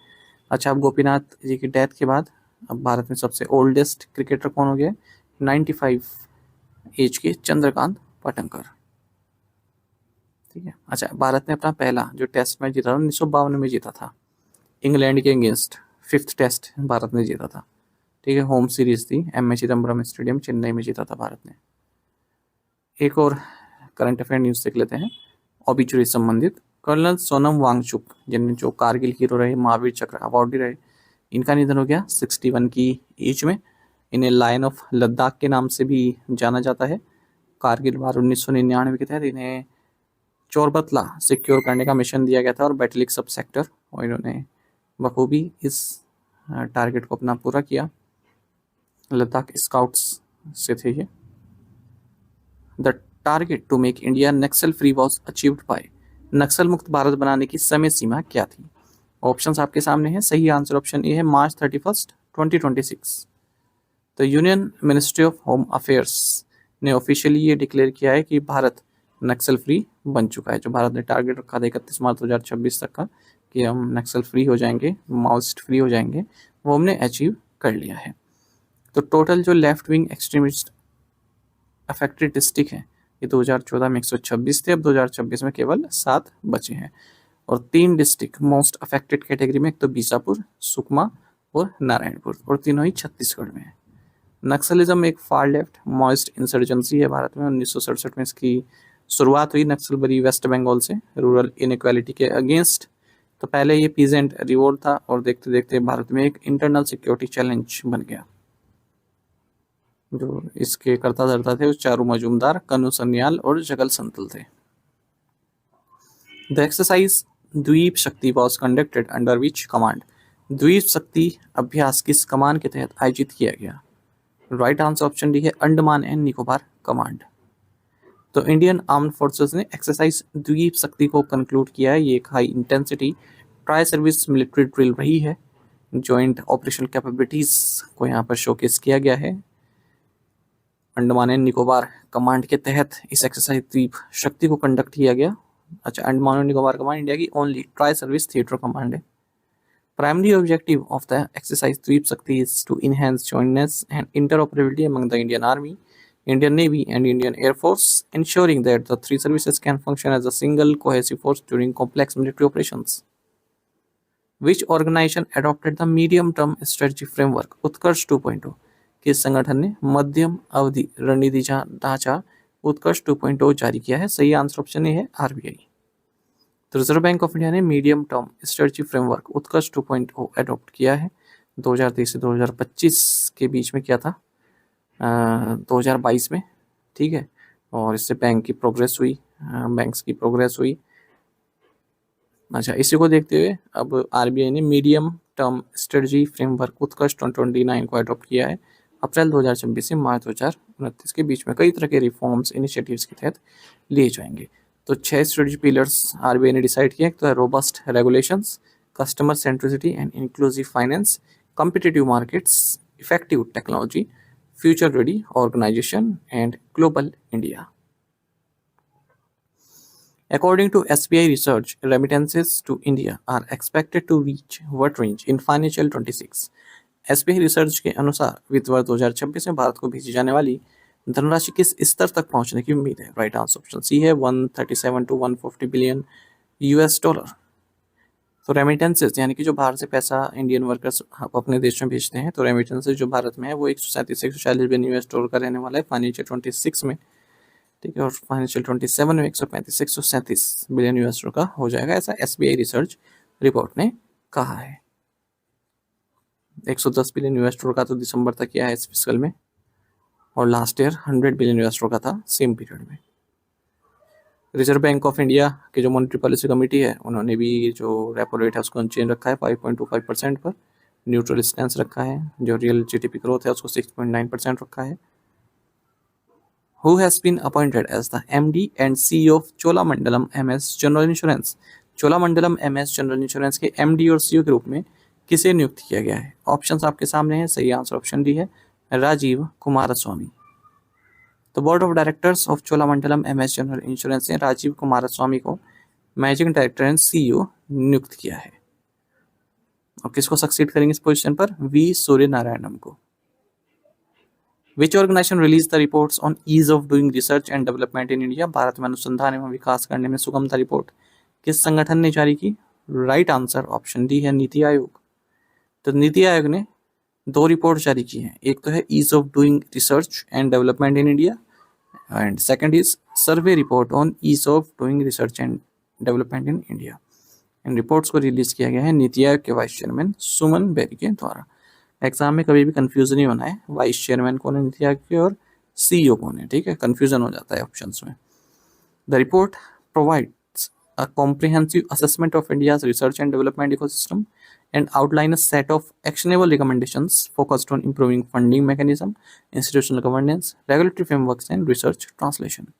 अच्छा, अब गोपीनाथ जी की डेथ के बाद अब भारत में सबसे ओल्डेस्ट क्रिकेटर कौन हो गया? 95 एज के चंद्रकांत पटंकर। ठीक है। अच्छा, भारत ने अपना पहला जो टेस्ट मैच जीता था 1952 में जीता था इंग्लैंड के अगेंस्ट, 5th टेस्ट भारत ने जीता था। ठीक है, होम सीरीज थी MS चिदम्बरम स्टेडियम चेन्नई में जीता था भारत ने। एक और करंट अफेयर न्यूज़ देख लेते हैं ऑबिचुरी संबंधित। कर्नल सोनम वांगचुक जिन्हें जो कारगिल हीरो रहे, महावीर चक्र अवार्डी रहे, इनका निधन हो गया 61 की एज में। इन्हें लायन ऑफ लद्दाख के नाम से भी जाना जाता है। कारगिल वार 1999 के तहत इन्हें चोरबतला सिक्योर करने का मिशन दिया गया था और बैटलिक सब सेक्टर, और इन्होंने बखूबी इस टारगेट को अपना पूरा किया। लद्दाख स्काउट्स से थे ये। The target to make India Naxal free was achieved by, Naxal मुक्त भारत बनाने की समय सीमा क्या थी? ऑप्शंस आपके सामने हैं। सही आंसर ऑप्शन ए है मार्च 31, 2026। तो union ministry of home affairs ने ऑफिशियली ये डिक्लेयर किया है कि भारत नक्सल फ्री बन चुका है। जो भारत ने टारगेट रखा था 31 मार्च 2026 तक का कि हम नक्सल फ्री हो जाएंगे, माओइस्ट फ्री हो जाएंगे, वो हमने अचीव कर लिया है। तो टोटल जो left wing extremist affected district है ये 2014 में 126 थे, अब 2026 में केवल 7 बचे हैं। और 3 डिस्ट्रिक्ट मोस्ट अफेक्टेड कैटेगरी में, एक तो बीजापुर, सुकमा और नारायणपुर, और तीनों ही छत्तीसगढ़ में है। नक्सलिज्म एक फार लेफ्ट मॉइस्ट इंसर्जेंसी है भारत में। 1967 में इसकी शुरुआत हुई नक्सलबरी वेस्ट बंगाल से रूरल इनइक्वालिटी के अगेंस्ट। तो पहले ये पीजेंट रिवोल्ट था और देखते देखते भारत में एक इंटरनल सिक्योरिटी चैलेंज बन गया। जो इसके कर्ता धर्ता थे वो चारू मजूमदार, कनु सन्याल और जगल संतल थे। द एक्सरसाइज द्वीप शक्ति was conducted under which command, द्वीप शक्ति अभ्यास किस कमान के तहत आयोजित किया गया? राइट आंसर ऑप्शन डी है अंडमान एंड निकोबार कमांड। तो इंडियन आर्म्ड फोर्सेस ने एक्सरसाइज द्वीप शक्ति को कंक्लूड किया है। ये एक high intensity tri service military drill रही है। जॉइंट ऑपरेशनल कैपेबिलिटीज को यहाँ पर शोकेस किया गया है। अंडमान एंड निकोबार कमांड के तहत इस एक्सरसाइज द्वीप शक्ति को कंडक्ट किया गया। अच्छा, अंडमान और निकोबार कमांड इंडिया की only tri service theatre command है। Primary objective of the exercise Dweep Shakti is to enhance jointness and interoperability among the Indian army, Indian Navy and Indian Air Force, ensuring that the three services can function as a single cohesive force during complex military operations. Which organization adopted the medium-term strategy framework उत्कर्ष 2.0? किस संगठन ने मध्यम अवधि रणनीति ढांचा उत्कर्ष 2.0 जारी किया है? सही आंसर ऑप्शन ए है आरबीआई। तो रिजर्व बैंक ऑफ इंडिया ने मीडियम टर्म स्ट्रेटजी फ्रेमवर्क उत्कर्ष 2.0 एडॉप्ट किया है। 2023 से 2025 के बीच में किया था, 2022 में, ठीक है। और इससे बैंक की प्रोग्रेस हुई, बैंक्स की प्रोग्रेस हुई। अच्छा, इसी को देखते हुए अब आरबीआई ने मीडियम टर्म स्ट्रेटजी फ्रेमवर्क उत्कर्ष 2029 को अडॉप्ट किया है। अप्रैल 2026 से मार्च 2029 के बीच में कई तरह के रिफॉर्म्स इनिशिएटिव्स के तहत लिए जाएंगे। तो 6 स्ट्रेटजी पिलर्स आरबीआई ने डिसाइड किया। तो robust regulations, customer centricity and inclusive finance, competitive markets, effective technology, future ready organization and global India. According to SBI research, remittances to India are expected to reach what range in financial 26? SBI research के अनुसार वित्त वर्ष 2026 में भारत को भेजी जाने वाली धनराशि किस स्तर तक पहुंचने की उम्मीद है? राइट आंसर ऑप्शन सी है 137 to 140 बिलियन यूएस डॉलर। तो रेमिटेंसेस यानी कि जो बाहर से पैसा इंडियन वर्कर्स अपने देश में भेजते हैं, तो रेमिटेंसेस जो भारत में है वो 137 से 140 बिलियन यूएस डॉलर का रहने वाला है फाइनेंशियल 26 में, ठीक है। और फाइनेंशियल 27 में 135 से 137 बिलियन यूएस डॉलर का हो जाएगा, ऐसा एसबीआई रिसर्च रिपोर्ट ने कहा है। 110 बिलियन यूएस डॉलर का तो दिसंबर तक किया है इस फिस्कल में, और last year 100 billion US dollar का था सेम पीरियड में। रिजर्व बैंक ऑफ इंडिया की जो मॉनेटरी पॉलिसी कमेटी है उन्होंने भी जो रेपो रेट है उसको अनचेंज रखा है 5.25% पर, न्यूट्रल स्टैंस रखा है। जो रियल जीडीपी ग्रोथ है उसको 6.9% रखा है। Who has been appointed as the MD and CEO of Cholamandalam MS general insurance? Cholamandalam MS general insurance के एमडी और सीईओ के रूप में किसे नियुक्त किया गया है? ऑप्शंस आपके सामने हैं। सही आंसर ऑप्शन डी है राजीव कुमारस्वामी। तो board of directors of Cholamandalam MS general insurance ने राजीव कुमारस्वामी को मैनेजिंग डायरेक्टर एंड सीईओ नियुक्त किया है। और किसको सक्सीड करेंगे इस पोजीशन पर? वी सूर्य नारायणम को। Which organisation release the reports on ease of doing research and development in India? Bharat में अनुसंधान एवं विकास करने में सुगमता रिपोर्ट किस संगठन ने जारी की? राइट आंसर ऑप्शन डी है नीति आयोग। तो नीति आयोग ने 2 रिपोर्ट जारी की हैं। एक तो है ease of doing research and development in India and second is survey report on ease of doing research and development in India. इन रिपोर्ट्स को रिलीज किया गया है नीति आयोग के वाइस चेयरमैन सुमन बेरी के द्वारा। एग्जाम में कभी भी कंफ्यूजन नहीं होना है, वाइस चेयरमैन कौन है नीति आयोग के और सीईओ कौन है, ठीक है, कंफ्यूजन हो जाता है ऑप्शंस में। The report provides a comprehensive assessment of India's research and development ecosystem and outline a set of actionable recommendations focused on improving funding mechanism, institutional governance, regulatory frameworks and research translation.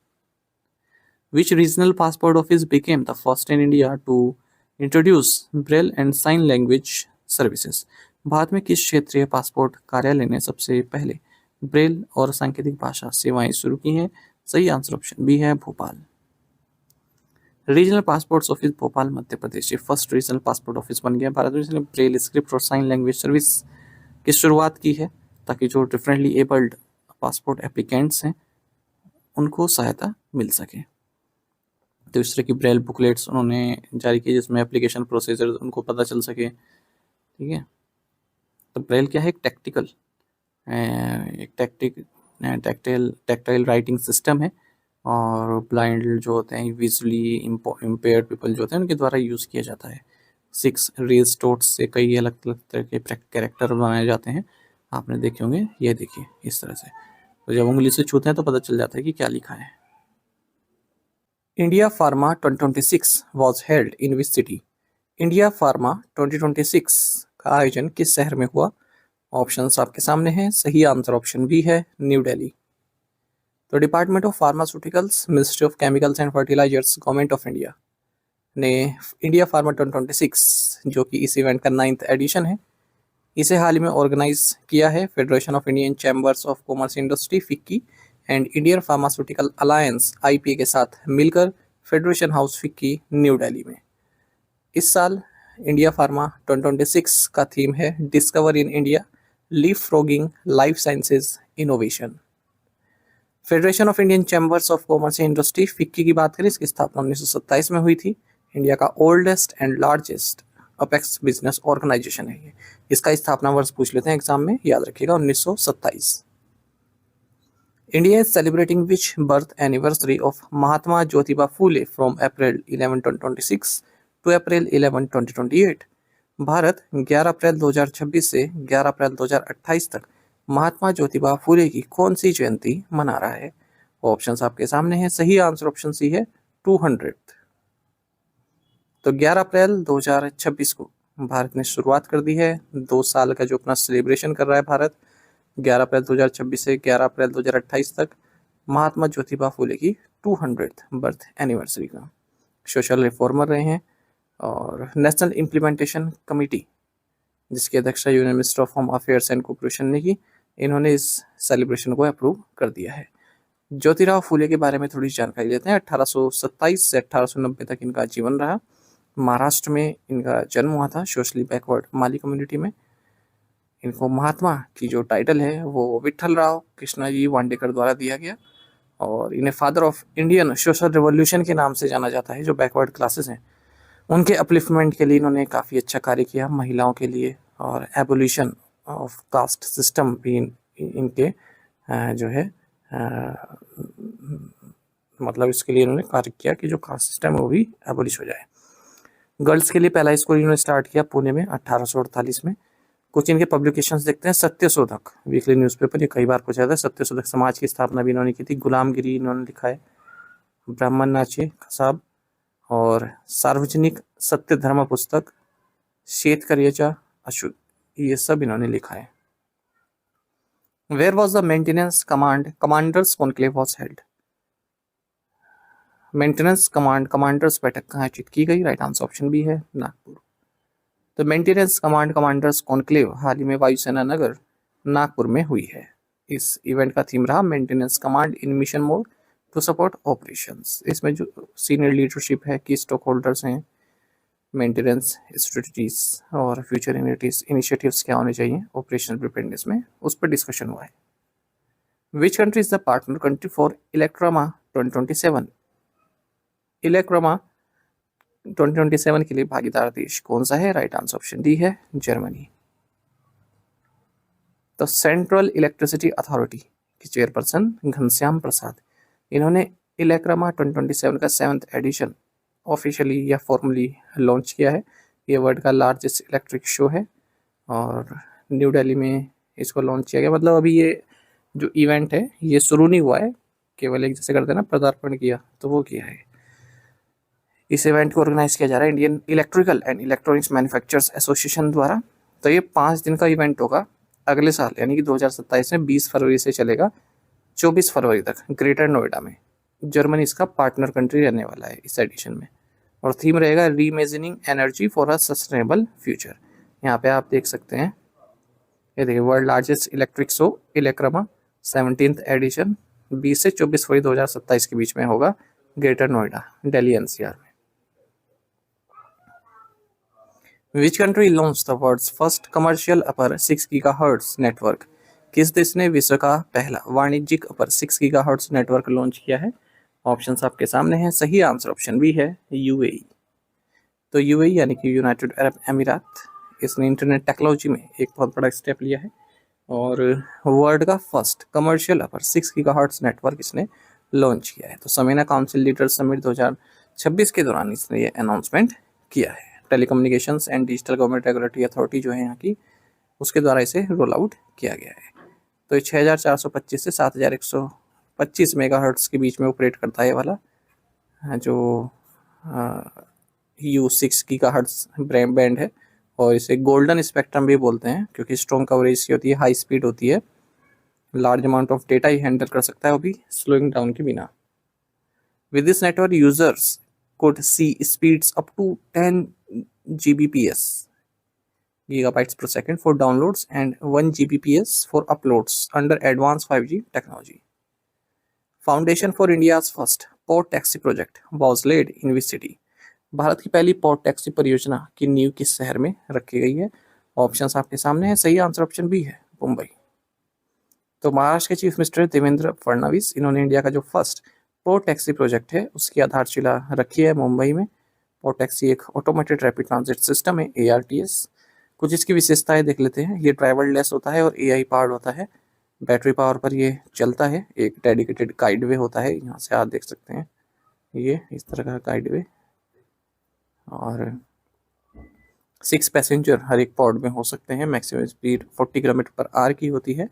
Which regional passport office became the first in India to introduce Braille and Sign Language services? Bharat में किस क्षेत्रीय passport कार्यालय ने सबसे पहले Braille और सांकेतिक भाषा सेवाएं शुरू की हैं? सही आंसर ऑप्शन बी है, Bhopal. Regional passport office Bhopal Madhya Pradesh ये फर्स्ट रीजनल पासपोर्ट ऑफिस बन गया भारत में। इसने ब्रेल स्क्रिप्ट और साइन लैंग्वेज सर्विस की शुरुआत की है ताकि जो डिफरेंटली एबल्ड पासपोर्ट एप्लीकेंट्स हैं उनको सहायता मिल सके। तो इस तरह की ब्रेल बुकलेट्स उन्होंने जारी की जिसमें एप्लीकेशन प्रोसीजर उनको पता चल सके। ठीक है, तो ब्रेल क्या है? एक टैक्टाइल राइटिंग सिस्टम है और ब्लाइंड जो होते हैं, विजुअली इम्पेयर्ड पीपल जो होते हैं, उनके द्वारा यूज़ किया जाता है। 6 रेज डॉट्स से कई अलग अलग तरह के कैरेक्टर बनाए जाते हैं, आपने देखे होंगे। ये देखिए इस तरह से, तो जब उंगली से छूते हैं तो पता चल जाता है कि क्या लिखा है। India pharma 2026 was held in which city? India pharma 2026 का आयोजन किस शहर में हुआ? ऑप्शंस आपके सामने हैं। सही आंसर ऑप्शन बी है, न्यू दिल्ली। तो department of pharmaceuticals, ministry of chemicals and fertilisers, government of India ने इंडिया फार्मा 2026 जो कि इस इवेंट का 9th एडिशन है, इसे हाल ही में ऑर्गेनाइज किया है federation of Indian chambers of commerce industry FICCI and Indian pharmaceutical alliance IPA के साथ मिलकर federation house FICCI new Delhi में। इस साल इंडिया फार्मा 2026 का थीम है discover in India, leapfrogging life sciences innovation. Federation of Indian chambers of commerce industry FICCI की बात करें, इसकी स्थापना 1927 में हुई थी। इंडिया का oldest and largest apex business organisation है ये। इसका स्थापना वर्ष पूछ लेते हैं एग्जाम में, याद रखिएगा 1927। India is celebrating which birth anniversary of Mahatma Jyotiba Phule from April 11, 2026 to April 11, 2028। Bharat 11 अप्रैल 2026 से 11 अप्रैल 2028 तक महात्मा ज्योतिबा फूले की कौन सी जयंती मना रहा है? ऑप्शंस आपके सामने हैं। सही आंसर ऑप्शन सी है, 200। तो 11 अप्रैल 2026 को भारत ने शुरुआत कर दी है 2 साल का जो अपना सेलिब्रेशन कर रहा है भारत। 11 अप्रैल 2026 से 11 अप्रैल 2028 तक महात्मा ज्योतिबा फूले की 200th बर्थ एनिवर्सरी का। सोशल रिफॉर्मर रहे हैं और नेशनल इम्प्लीमेंटेशन कमेटी जिसकी अध्यक्षता union minister of home affairs and cooperation ने की, इन्होंने इस सेलिब्रेशन को अप्रूव कर दिया है। ज्योतिराव फूले के बारे में थोड़ी जानकारी लेते हैं। 1827 से 1890 तक इनका जीवन रहा। महाराष्ट्र में इनका जन्म हुआ था, सोशली बैकवर्ड माली कम्युनिटी में। इनको महात्मा की जो टाइटल है वो विठ्ठलराव कृष्णाजी वांडेकर द्वारा दिया गया और इन्हें father of Indian social revolution के नाम से जाना जाता है। जो बैकवर्ड क्लासेस हैं उनके अपलिफ्टमेंट के लिए इन्होंने काफ़ी अच्छा कार्य किया महिलाओं के लिए, और एबोल्यूशन ऑफ कास्ट सिस्टम भी इनके जो है मतलब इसके लिए इन्होंने कार्य किया कि जो कास्ट सिस्टम है वो भी एबोलिश हो जाए। गर्ल्स के लिए पहला स्कूल इन्होंने स्टार्ट किया पुणे में 1848 में। कुछ इनके पब्लिकेशंस देखते हैं। सत्यशोधक वीकली न्यूज़पेपर, ये कई बार पूछा जाता है। सत्यशोधक समाज की स्थापना भी इन्होंने की थी। गुलामगिरी इन्होंने लिखा है। ब्राह्मण नाचे खसाब और सार्वजनिक सत्य धर्म पुस्तक, शेतकर्याचा अशुद्ध, ये सब इन्होंने लिखा है। Where was the maintenance commanders conclave was held? Maintenance commanders बैठक कहाँ आयोजित की गई? राइट आंसर ऑप्शन बी है, नागपुर। तो मेंटेनेंस कमांडर्स कॉन्क्लेव हाल ही में वायुसेना नगर नागपुर में हुई है। इस इवेंट का थीम रहा maintenance command in mission mode to support operations. इसमें जो सीनियर लीडरशिप है की स्टॉक होल्डर्स हैं, मेंटेनेंस स्ट्रेटजीज और फ्यूचर इनिशिएटिव्स क्या होने चाहिए ऑपरेशनल प्रिपेयरनेस में, उस पर डिस्कशन हुआ है। Which country is the partner country for Elecrama 2027? Elecrama 2027 के लिए भागीदार देश कौन सा है? राइट आंसर ऑप्शन डी है, जर्मनी। तो सेंट्रल इलेक्ट्रिसिटी अथॉरिटी के चेयरपर्सन घनश्याम प्रसाद, इन्होंने इलेक्ट्रामा 2027 का 7th एडिशन ऑफिशियली या फॉर्मली लॉन्च किया है। ये वर्ल्ड का लार्जेस्ट इलेक्ट्रिक शो है और न्यू दिल्ली में इसको लॉन्च किया गया। मतलब अभी ये जो इवेंट है ये शुरू नहीं हुआ है, केवल एक जैसे करते हैं ना पदार्पण किया, तो वो किया है। इस इवेंट को ऑर्गेनाइज किया जा रहा है Indian electrical and electronics manufacturers association द्वारा। तो ये 5 दिन का इवेंट होगा अगले साल, यानी कि 2027 में 20 फरवरी से चलेगा 24 फरवरी तक ग्रेटर नोएडा में। जर्मनी इसका पार्टनर कंट्री रहने वाला है इस एडिशन में। और थीम रहेगा reimagining energy for a sustainable future. यहाँ पे आप देख सकते हैं, ये देखिए world largest electric show Elecrama 17th edition 20 से 24 फरवरी 2027 के बीच में होगा ग्रेटर नोएडा, दिल्ली एनसीआर में। Which country launch the world's first commercial upper 6 gigahertz network? किस देश ने विश्व का पहला वाणिज्यिक अपर 6 गीगाहर्ट्ज नेटवर्क लॉन्च किया है? ऑप्शंस आपके सामने हैं। सही आंसर ऑप्शन बी है यूएई। तो यूएई यानी कि यूनाइटेड अरब अमीरात, इसने इंटरनेट टेक्नोलॉजी में एक बहुत बड़ा स्टेप लिया है और वर्ल्ड का first commercial upper 6 gigahertz network इसने लॉन्च किया है। तो समीना काउंसिल लीडर समिट 2026 के दौरान इसने ये अनाउंसमेंट किया है। Telecommunications and digital government regulatory authority जो है यहाँ की, उसके द्वारा इसे रोल आउट किया गया है। तो ये 6425 से 7125 मेगाहर्ट्ज के बीच में ऑपरेट करता है ये वाला जो U6 गीगाहर्ट्ज बैंड है। और इसे गोल्डन स्पेक्ट्रम भी बोलते हैं क्योंकि स्ट्रॉन्ग कवरेज की होती है, हाई स्पीड होती है, large amount of data he handle कर सकता है, वो भी स्लोइंग डाउन के बिना। With this network users could see speeds up to 10 Gbps gigabytes per second for downloads and 1 Gbps for uploads under advanced 5G technology. Foundation for India's first port taxi project was laid in which city? Bharat की पहली port taxi परियोजना की नींव किस शहर में रखी गई है? ऑप्शंस आपके सामने है। सही आंसर ऑप्शन बी है मुंबई। तो महाराष्ट्र के चीफ मिनिस्टर देवेंद्र फडणवीस, इन्होंने इंडिया का जो फर्स्ट पोर्ट टैक्सी प्रोजेक्ट है उसकी आधारशिला रखी है मुंबई में। पोर्ट टैक्सी एक ऑटोमेटेड रैपिड ट्रांजिट सिस्टम है, ARTS। कुछ इसकी विशेषताएं देख लेते हैं। ये ड्राइवरलेस होता है और AI पावर्ड होता है, बैटरी पावर पर ये चलता है। एक डेडिकेटेड गाइडवे होता है, यहाँ से आप देख सकते हैं ये इस तरह का गाइडवे, और 6 पैसेंजर हर एक पॉड में हो सकते हैं। मैक्सिमम स्पीड 40 km/h की होती है।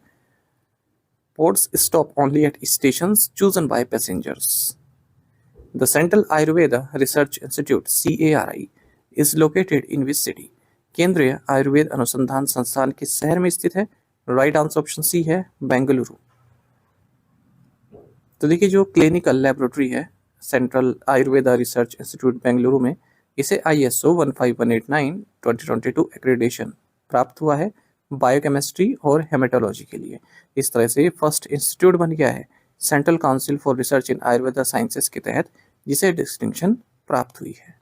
Pods stop only at stations chosen by passengers. The Central Ayurveda Research Institute (CARI) is located in which city? केंद्रीय आयुर्वेद अनुसंधान संस्थान किस शहर में स्थित है? राइट आंसर ऑप्शन सी है बेंगलुरु। तो देखिए जो क्लिनिकल लेबोरेटरी है central Ayurveda research institute Bengaluru में, इसे ISO 15189 2022 एक्रेडिटेशन प्राप्त हुआ है बायोकेमिस्ट्री और हेमेटोलॉजी के लिए। इस तरह से फर्स्ट इंस्टीट्यूट बन गया है central council for research in Ayurveda sciences के तहत, जिसे डिस्टिंक्शन प्राप्त हुई है।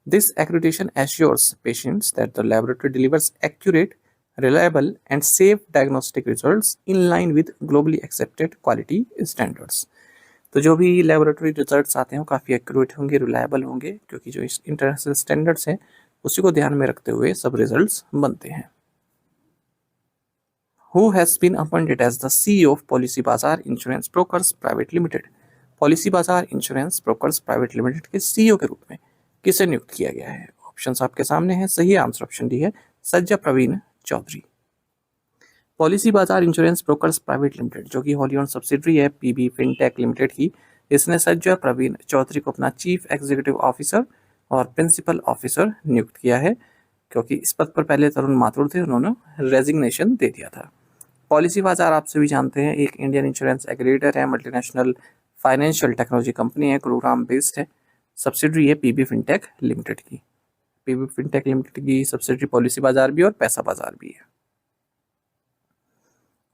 This accreditation assures patients that the laboratory delivers accurate, reliable and safe diagnostic results in line with globally accepted quality standards. तो जो भी लैबोरेटरी रिजल्ट्स आते हैं वो काफ़ी एक्यूरेट होंगे, रिलायबल होंगे, क्योंकि जो इंटरनेशनल स्टैंडर्ड्स हैं उसी को ध्यान में रखते हुए सब रिजल्ट्स बनते हैं। Who has been appointed as the CEO of Policy Bazaar Insurance Brokers Private Limited? Policy बाजार इंश्योरेंस ब्रोकर्स प्राइवेट लिमिटेड के CEO के रूप में किसे नियुक्त किया गया है? ऑप्शंस आपके सामने हैं। सही आंसर ऑप्शन डी है सज्जा प्रवीण चौधरी। पॉलिसी बाजार इंश्योरेंस ब्रोकर्स प्राइवेट लिमिटेड जो कि होली ओन सब्सिडरी है PB फिनटेक लिमिटेड की, इसने सज्जा प्रवीण चौधरी को अपना चीफ एग्जीक्यूटिव ऑफिसर और प्रिंसिपल ऑफिसर नियुक्त किया है, क्योंकि इस पद पर पहले तरुण माथुर थे, उन्होंने रेजिग्नेशन दे दिया था। पॉलिसी बाजार आप सभी जानते हैं एक इंडियन इंश्योरेंस एग्रीगेटर है, मल्टीनेशनल फाइनेंशियल टेक्नोलॉजी कंपनी है, गुरुग्राम बेस्ड है, सब्सिडरी है PB फिनटेक लिमिटेड की। PB फिनटेक लिमिटेड की सब्सिडरी पॉलिसी बाजार भी और पैसा बाजार भी है।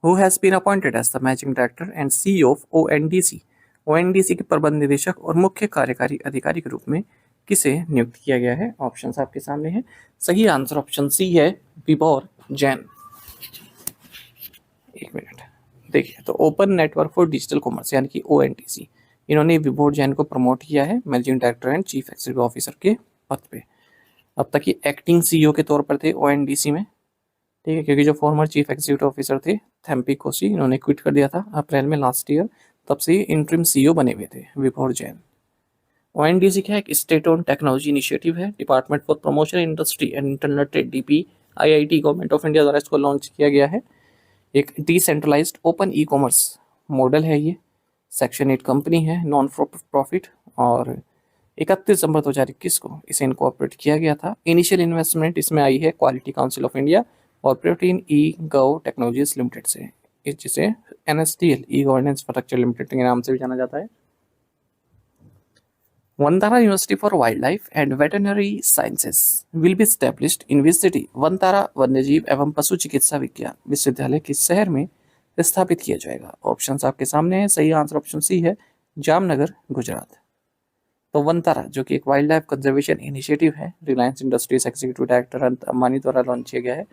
Who has been appointed as the managing director and CEO of ONDC? ONDC के प्रबंध निदेशक और मुख्य कार्यकारी अधिकारी के रूप में किसे नियुक्त किया गया है? ऑप्शंस आपके सामने हैं। सही आंसर ऑप्शन सी है विभोर जैन। एक मिनट देखिए, तो open network for digital commerce यानी कि ONDC, इन्होंने विभोर जैन को प्रमोट किया है managing director and chief executive officer के पद पे। अब तक ये एक्टिंग CEO के तौर पर थे ONDC में, ठीक है, क्योंकि जो फॉर्मर चीफ एग्जीक्यूटिव ऑफिसर थे थेम्पी कोसी, इन्होंने क्विट कर दिया था अप्रैल में लास्ट ईयर, तब से इंटरिम CEO बने हुए थे विभोर जैन। ONDC क्या है? एक स्टेट ओन टेक्नोलॉजी इनिशिएटिव है, department for promotion industry and internet trade DPIIT government of India द्वारा इसको लॉन्च किया गया है। एक decentralised open e commerce model है ये, सेक्शन 8 कंपनी है, नॉन प्रॉफिट, और 31 दिसंबर 2021 को इसे इनकॉर्पोरेट किया गया था। इनिशियल इन्वेस्टमेंट इसमें आई है क्वालिटी काउंसिल ऑफ इंडिया और प्रोटीन E-गव टेक्नोलॉजीज लिमिटेड से, जिसे NSDL e governance infrastructure limited के नाम से भी जाना जाता है। Vantara University for Wildlife and Veterinary Sciences will be established in which city? Vantara वन्यजीव एवं पशु चिकित्सा विज्ञान विश्वविद्यालय किस शहर में स्थापित किया जाएगा? ऑप्शंस आपके सामने है। सही आंसर ऑप्शन सी है, जामनगर, गुजरात। तो वनतारा जो कि एक वाइल्ड लाइफ कंजर्वेशन इनिशिएटिव है, Reliance industries executive director Anant Ambani द्वारा लॉन्च किया गया है।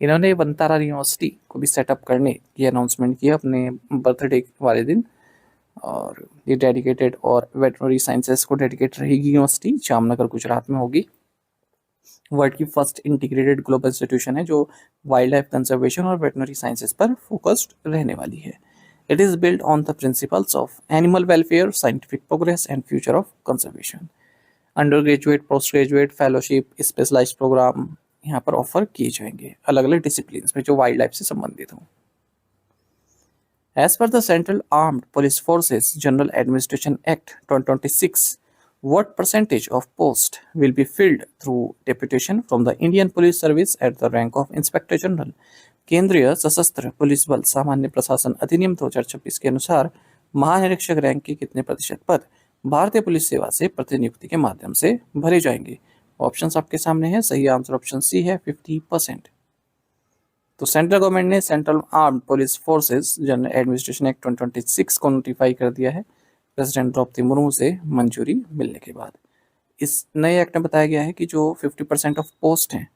इन्होंने वनतारा यूनिवर्सिटी को भी सेटअप करने की अनाउंसमेंट किया अपने बर्थडे वाले दिन। और ये डेडिकेटेड और वेटनरी साइंसेस को डेडिकेट रहेगी यूनिवर्सिटी, जामनगर गुजरात में होगी। वर्ल्ड की फर्स्ट इंटीग्रेटेड ग्लोबल इंस्टीट्यूशन है जो वाइल्ड लाइफ कंजर्वेशन और वेटनरी साइंसेस पर फोकस्ड रहने वाली है। It is build on the principles of animal welfare, scientific progress and future of conservation. Undergraduate, postgraduate, fellowship, specialised programme यहाँ पर offer किए जाएंगे अलग अलग डिसिप्लिन में जो वाइल्ड लाइफ से संबंधित हों। As per the Central Armed Police Forces General Administration Act 2026, what percentage of posts will be filled through deputation from the Indian Police Service at the rank of Inspector General? केंद्रीय सशस्त्र police बल सामान्य प्रशासन अधिनियम 2026 के अनुसार महानिरीक्षक rank के कितने प्रतिशत पद भारतीय पुलिस सेवा से प्रतिनियुक्ति के माध्यम से भरे जाएंगे? ऑप्शंस आपके सामने है। सही आंसर ऑप्शन सी है, 50%। तो सेंट्रल गवर्नमेंट ने central armed police forces general administration act 2026 को नोटिफाई कर दिया है प्रेसिडेंट द्रौपदी मुर्मू से मंजूरी मिलने के बाद। इस नए एक्ट में बताया गया है कि जो 50% ऑफ पोस्ट हैं,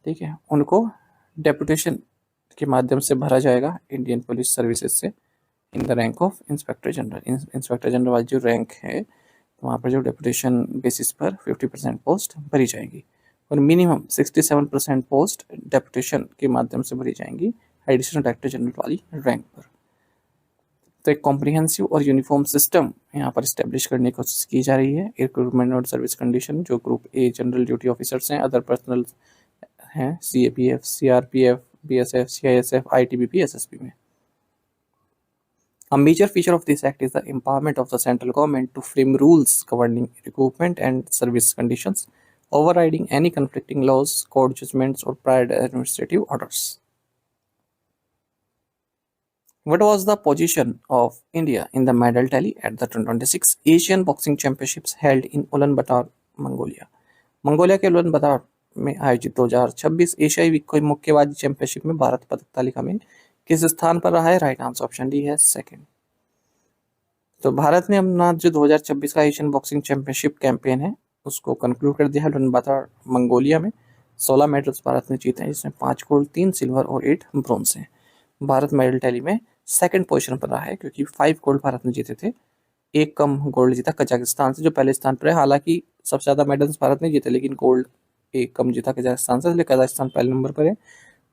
ठीक है, उनको डेपुटेशन के माध्यम से भरा जाएगा इंडियन पुलिस सर्विसेज से in the rank of inspector general. Inspector general वाली जो रैंक है, तो वहाँ पर जो डेपुटेशन बेसिस पर 50% पोस्ट भरी जाएगी और मिनिमम 67% पोस्ट डेपुटेशन के माध्यम से भरी जाएंगी एडिशनल डायरेक्टर जनरल वाली रैंक पर। तो एक कॉम्प्रिहेंसिव और यूनिफॉर्म सिस्टम यहाँ पर इस्टेब्लिश करने की कोशिश की जा रही है। रिक्रूटमेंट और सर्विस कंडीशन जो group a general duty officers हैं, अदर पर्सनल हैं, CAPF, CRPF, BSF, CISF, ITBP, SSB में। A major feature of this act is the empowerment of the central government to frame rules governing recruitment and service conditions, overriding any conflicting laws, court judgments, or prior administrative orders. What was the position of India in the medal tally at the 2026 Asian Boxing Championships held in Ulaanbaatar, Mongolia? Mongolia के Ulaanbaatar में आयोजित 2026 एशियाई मुक्केबाजी championship में भारत पदक तालिका में किस स्थान पर रहा है? राइट आंसर ऑप्शन डी है, सेकंड। तो भारत ने अपना जो 2026 का एशियन बॉक्सिंग चैंपियनशिप कैंपेन है उसको कंक्लूड कर दिया है उलानबातर मंगोलिया में। 16 मेडल्स भारत ने जीते हैं, जिसमें 5 गोल्ड, 3 सिल्वर और 8 ब्रॉन्ज हैं। भारत मेडल टैली में सेकंड पोजीशन पर रहा है क्योंकि 5 गोल्ड भारत ने जीते थे, एक कम गोल्ड जीता कजाकिस्तान से जो पहले स्थान पर है। हालांकि सबसे ज़्यादा मेडल्स भारत ने जीते लेकिन गोल्ड एक कम जीता कजाकिस्तान से, इसलिए कजाकिस्तान पहले नंबर पर है,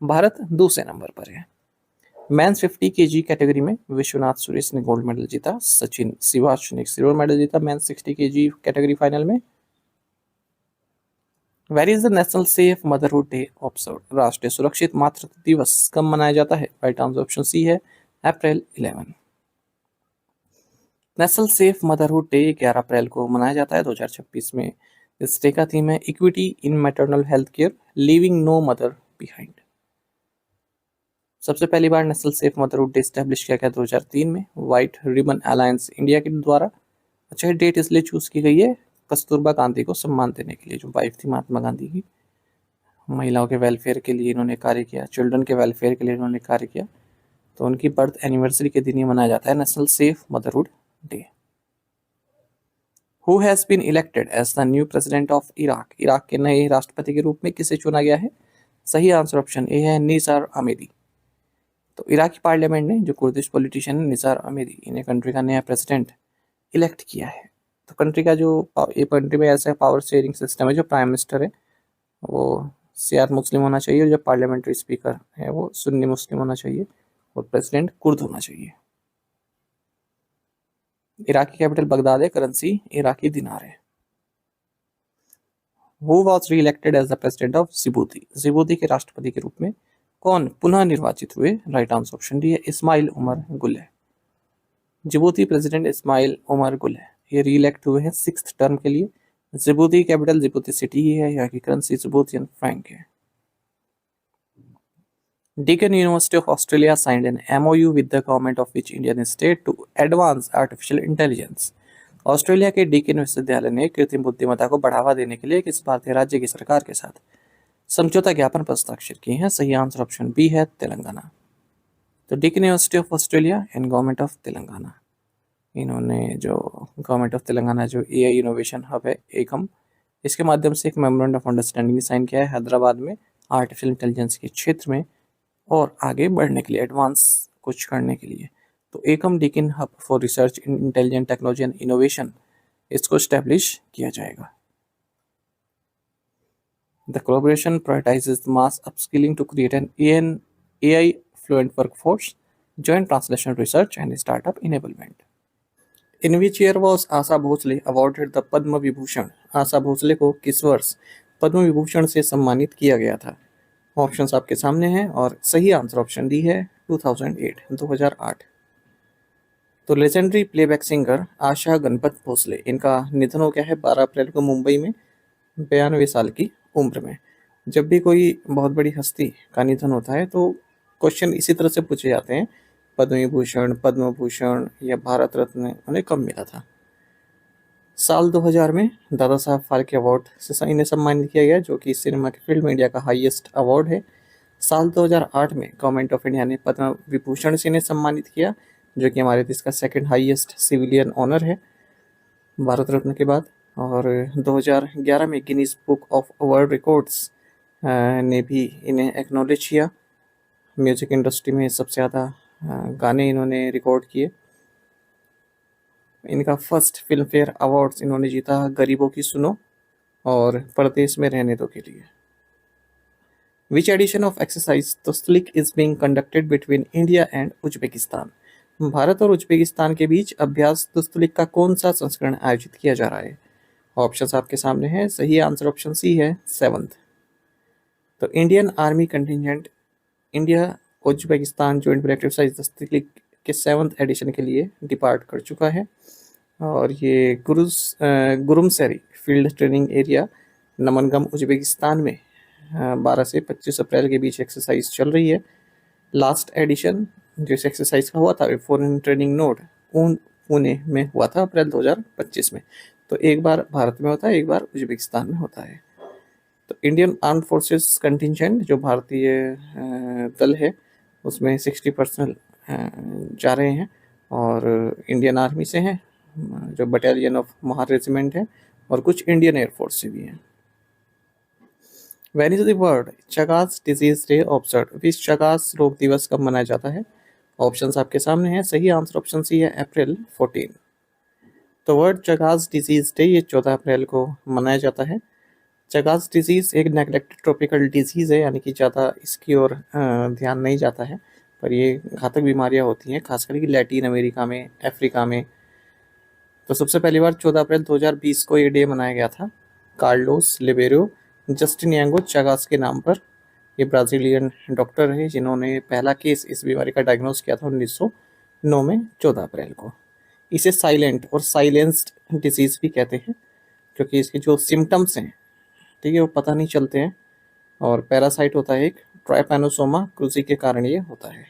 भारत दूसरे नंबर पर है। मेंस 50 kg कैटेगरी में विश्वनाथ सुरेश ने गोल्ड मेडल जीता, सचिन सिवाच ने सिल्वर मेडल जीता मेंस 60 kg कैटेगरी फाइनल में। Where is the national safe motherhood day observed? राष्ट्रीय सुरक्षित मातृत्व दिवस कब मनाया जाता है? राइट आंसर ऑप्शन सी है, अप्रैल 11। नेशनल सेफ मदरहुड डे 11 अप्रैल को मनाया जाता है 2026 में। इस डे का थीम है equity in maternal health care, leaving no mother behind. सबसे पहली बार national safe motherhood day establish किया गया 2003 में व्हाइट रिबन अलायंस इंडिया के द्वारा। अच्छा, ये डेट इसलिए चूज की गई है कस्तूरबा गांधी को सम्मान देने के लिए, जो वाइफ थी महात्मा गांधी की। महिलाओं के वेलफेयर के लिए इन्होंने कार्य किया, चिल्ड्रन के वेलफेयर के लिए इन्होंने कार्य किया, तो उनकी बर्थ एनिवर्सरी के दिन ही मनाया जाता है national safe motherhood day. Who has been elected as the new president of Iraq? Iraq के नए राष्ट्रपति के रूप में किसे चुना गया है? सही आंसर ऑप्शन ए है, निसार अमेरी। तो इराकी पार्लियामेंट ने जो कुर्दिश पॉलिटिशियन है निसार अमेरी, इन्हें कंट्री का नया प्रेसिडेंट इलेक्ट किया है। तो कंट्री का जो ये कंट्री में ऐसा पावर शेयरिंग सिस्टम है, जो प्राइम मिनिस्टर है वो सियार मुस्लिम होना चाहिए और जो पार्लियामेंट्री स्पीकर है वो सुन्नी मुस्लिम होना चाहिए और प्रेसिडेंट कुर्द होना चाहिए। इराकी कैपिटल बगदाद है, करेंसी इराकी दिनार है। Who was re-elected as the president of Djibouti? Djibouti के राष्ट्रपति के रूप में कौन पुनः निर्वाचित हुए? राइट आंसर ऑप्शन डी है, इस्माइल उमर गुले। जिबूती प्रेसिडेंट इस्माइल उमर गुले ये री इलेक्ट हुए हैं 6th टर्म के लिए। जिबूती कैपिटल जिबूती सिटी ही है, यहाँ की करेंसी जिबूतियन फ्रैंक है। Deakin University of Australia signed an MOU with the government of which Indian state to advance artificial intelligence? Australia के डीकिन विश्वविद्यालय ने कृत्रिम बुद्धिमत्ता को बढ़ावा देने के लिए किस भारतीय राज्य की सरकार के साथ समझौता ज्ञापन पर हस्ताक्षर किए हैं? सही आंसर ऑप्शन बी है, तेलंगाना। तो Deakin university of Australia and government of Telangana, इन्होंने जो गवर्नमेंट ऑफ तेलंगाना जो एआई इनोवेशन हब है एकम, इसके माध्यम से एक मेमोरेंडम ऑफ अंडरस्टैंडिंग साइन किया है हैदराबाद में आर्टिफिशियल इंटेलिजेंस के क्षेत्र में और आगे बढ़ने के लिए, एडवांस कुछ करने के लिए। तो एकम Deakin hub for research in intelligent technology and innovation, इसको स्टैब्लिश किया जाएगा। The collaboration prioritises mass upskilling to create an AI fluent workforce, joint translation research and startup enablement. In which year was Asha Bhosle awarded the Padma Vibhushan? Asha Bhosle को किस वर्ष पद्म विभूषण से सम्मानित किया गया था? ऑप्शंस आपके सामने हैं और सही आंसर ऑप्शन डी है 2008। तो लेजेंडरी प्लेबैक सिंगर आशा गणपत भोसले, इनका निधन हो गया है 12 अप्रैल को मुंबई में 92 साल की उम्र में। जब भी कोई बहुत बड़ी हस्ती का निधन होता है तो क्वेश्चन इसी तरह से पूछे जाते हैं, पद्म विभूषण, पद्म भूषण या भारत रत्न उन्हें कब मिला था? साल 2000 में दादा साहब फाल्के अवार्ड से इन्हें सम्मानित किया गया, जो कि सिनेमा की फील्ड में इंडिया का हाईएस्ट अवार्ड है। साल 2008 में गवर्नमेंट ऑफ इंडिया ने पद्म विभूषण से इन्हें सम्मानित किया, जो कि हमारे देश का सेकंड हाईएस्ट सिविलियन ऑनर है भारत रत्न के बाद। और 2011 में Guinness book of world records ने भी इन्हें एक्नॉलेज किया। म्यूजिक इंडस्ट्री में सबसे ज़्यादा गाने इन्होंने रिकॉर्ड किए। इनका फर्स्ट फिल्म फेयर अवार्ड्स इन्होंने जीता गरीबों की सुनो और परदेश में रहने दो के लिए। Which edition of exercise Dustlik is being conducted between India and Uzbekistan? Bharat और उज्बेकिस्तान के बीच अभ्यास तस्लिक का कौन सा संस्करण आयोजित किया जा रहा है? ऑप्शंस आपके सामने हैं, सही आंसर ऑप्शन सी है, 7th। तो Indian army contingent India Uzbekistan joint military exercise Dustlik के 7th एडिशन के लिए डिपार्ट कर चुका है और ये गुरुमसरी फील्ड ट्रेनिंग एरिया नमनगम उज्बेकिस्तान में 12 से 25 अप्रैल के बीच एक्सरसाइज चल रही है। लास्ट एडिशन जो इस एक्सरसाइज का हुआ था फॉरेन ट्रेनिंग नोड पुणे में हुआ था अप्रैल 2025 में। तो एक बार भारत में होता है, एक बार उज्बेकिस्तान में होता है। तो इंडियन आर्म फोर्सेस कंटिजेंट जो भारतीय दल है उसमें 60% जा रहे हैं और इंडियन आर्मी से हैं, जो बटालियन ऑफ महार रेजिमेंट है, और कुछ इंडियन एयरफोर्स से भी हैं। When is the world Chagas disease day observe? विश्व चगास रोग दिवस कब मनाया जाता है? ऑप्शंस आपके सामने हैं, सही आंसर ऑप्शन सी है, अप्रैल 14। तो वर्ल्ड चगास डिजीज डे ये 14 अप्रैल को मनाया जाता है। चगास डिजीज़ एक नेग्लेक्टेड ट्रॉपिकल डिजीज़ है, यानी कि ज़्यादा इसकी ओर ध्यान नहीं जाता है, पर ये घातक बीमारियां होती हैं, खास करके लैटिन अमेरिका में, अफ्रीका में। तो सबसे पहली बार 14 अप्रैल 2020 को ये डे मनाया गया था कार्लोस लिबेरो जस्टिनियांगो चगास के नाम पर। ये ब्राज़ीलियन डॉक्टर रहे जिन्होंने पहला केस इस बीमारी का डायग्नोस किया था 1909 में 14 अप्रैल को। इसे साइलेंट और साइलेंस्ड डिजीज़ भी कहते हैं, क्योंकि इसके जो सिम्टम्स हैं, ठीक है, वो पता नहीं चलते हैं, और पैरासाइट होता है एक ट्राइपैनोसोमा क्रूजी के कारण ये होता है।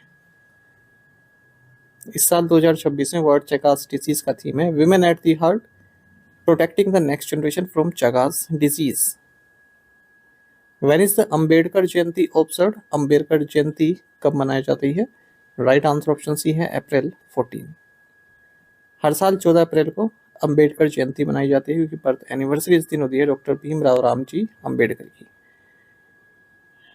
इस साल 2026 में वर्ल्ड चगास डिजीज का थीम है women at the heart, protecting the next generation from Chagas disease. When is the Ambedkar Jayanti observed? Ambedkar Jayanti कब मनाई जाती है? राइट आंसर ऑप्शन सी है, अप्रैल 14। हर साल 14 अप्रैल को अम्बेडकर जयंती मनाई जाती है, क्योंकि बर्थ एनिवर्सरी इस दिन होती है डॉक्टर भीमराव रामजी अम्बेडकर की।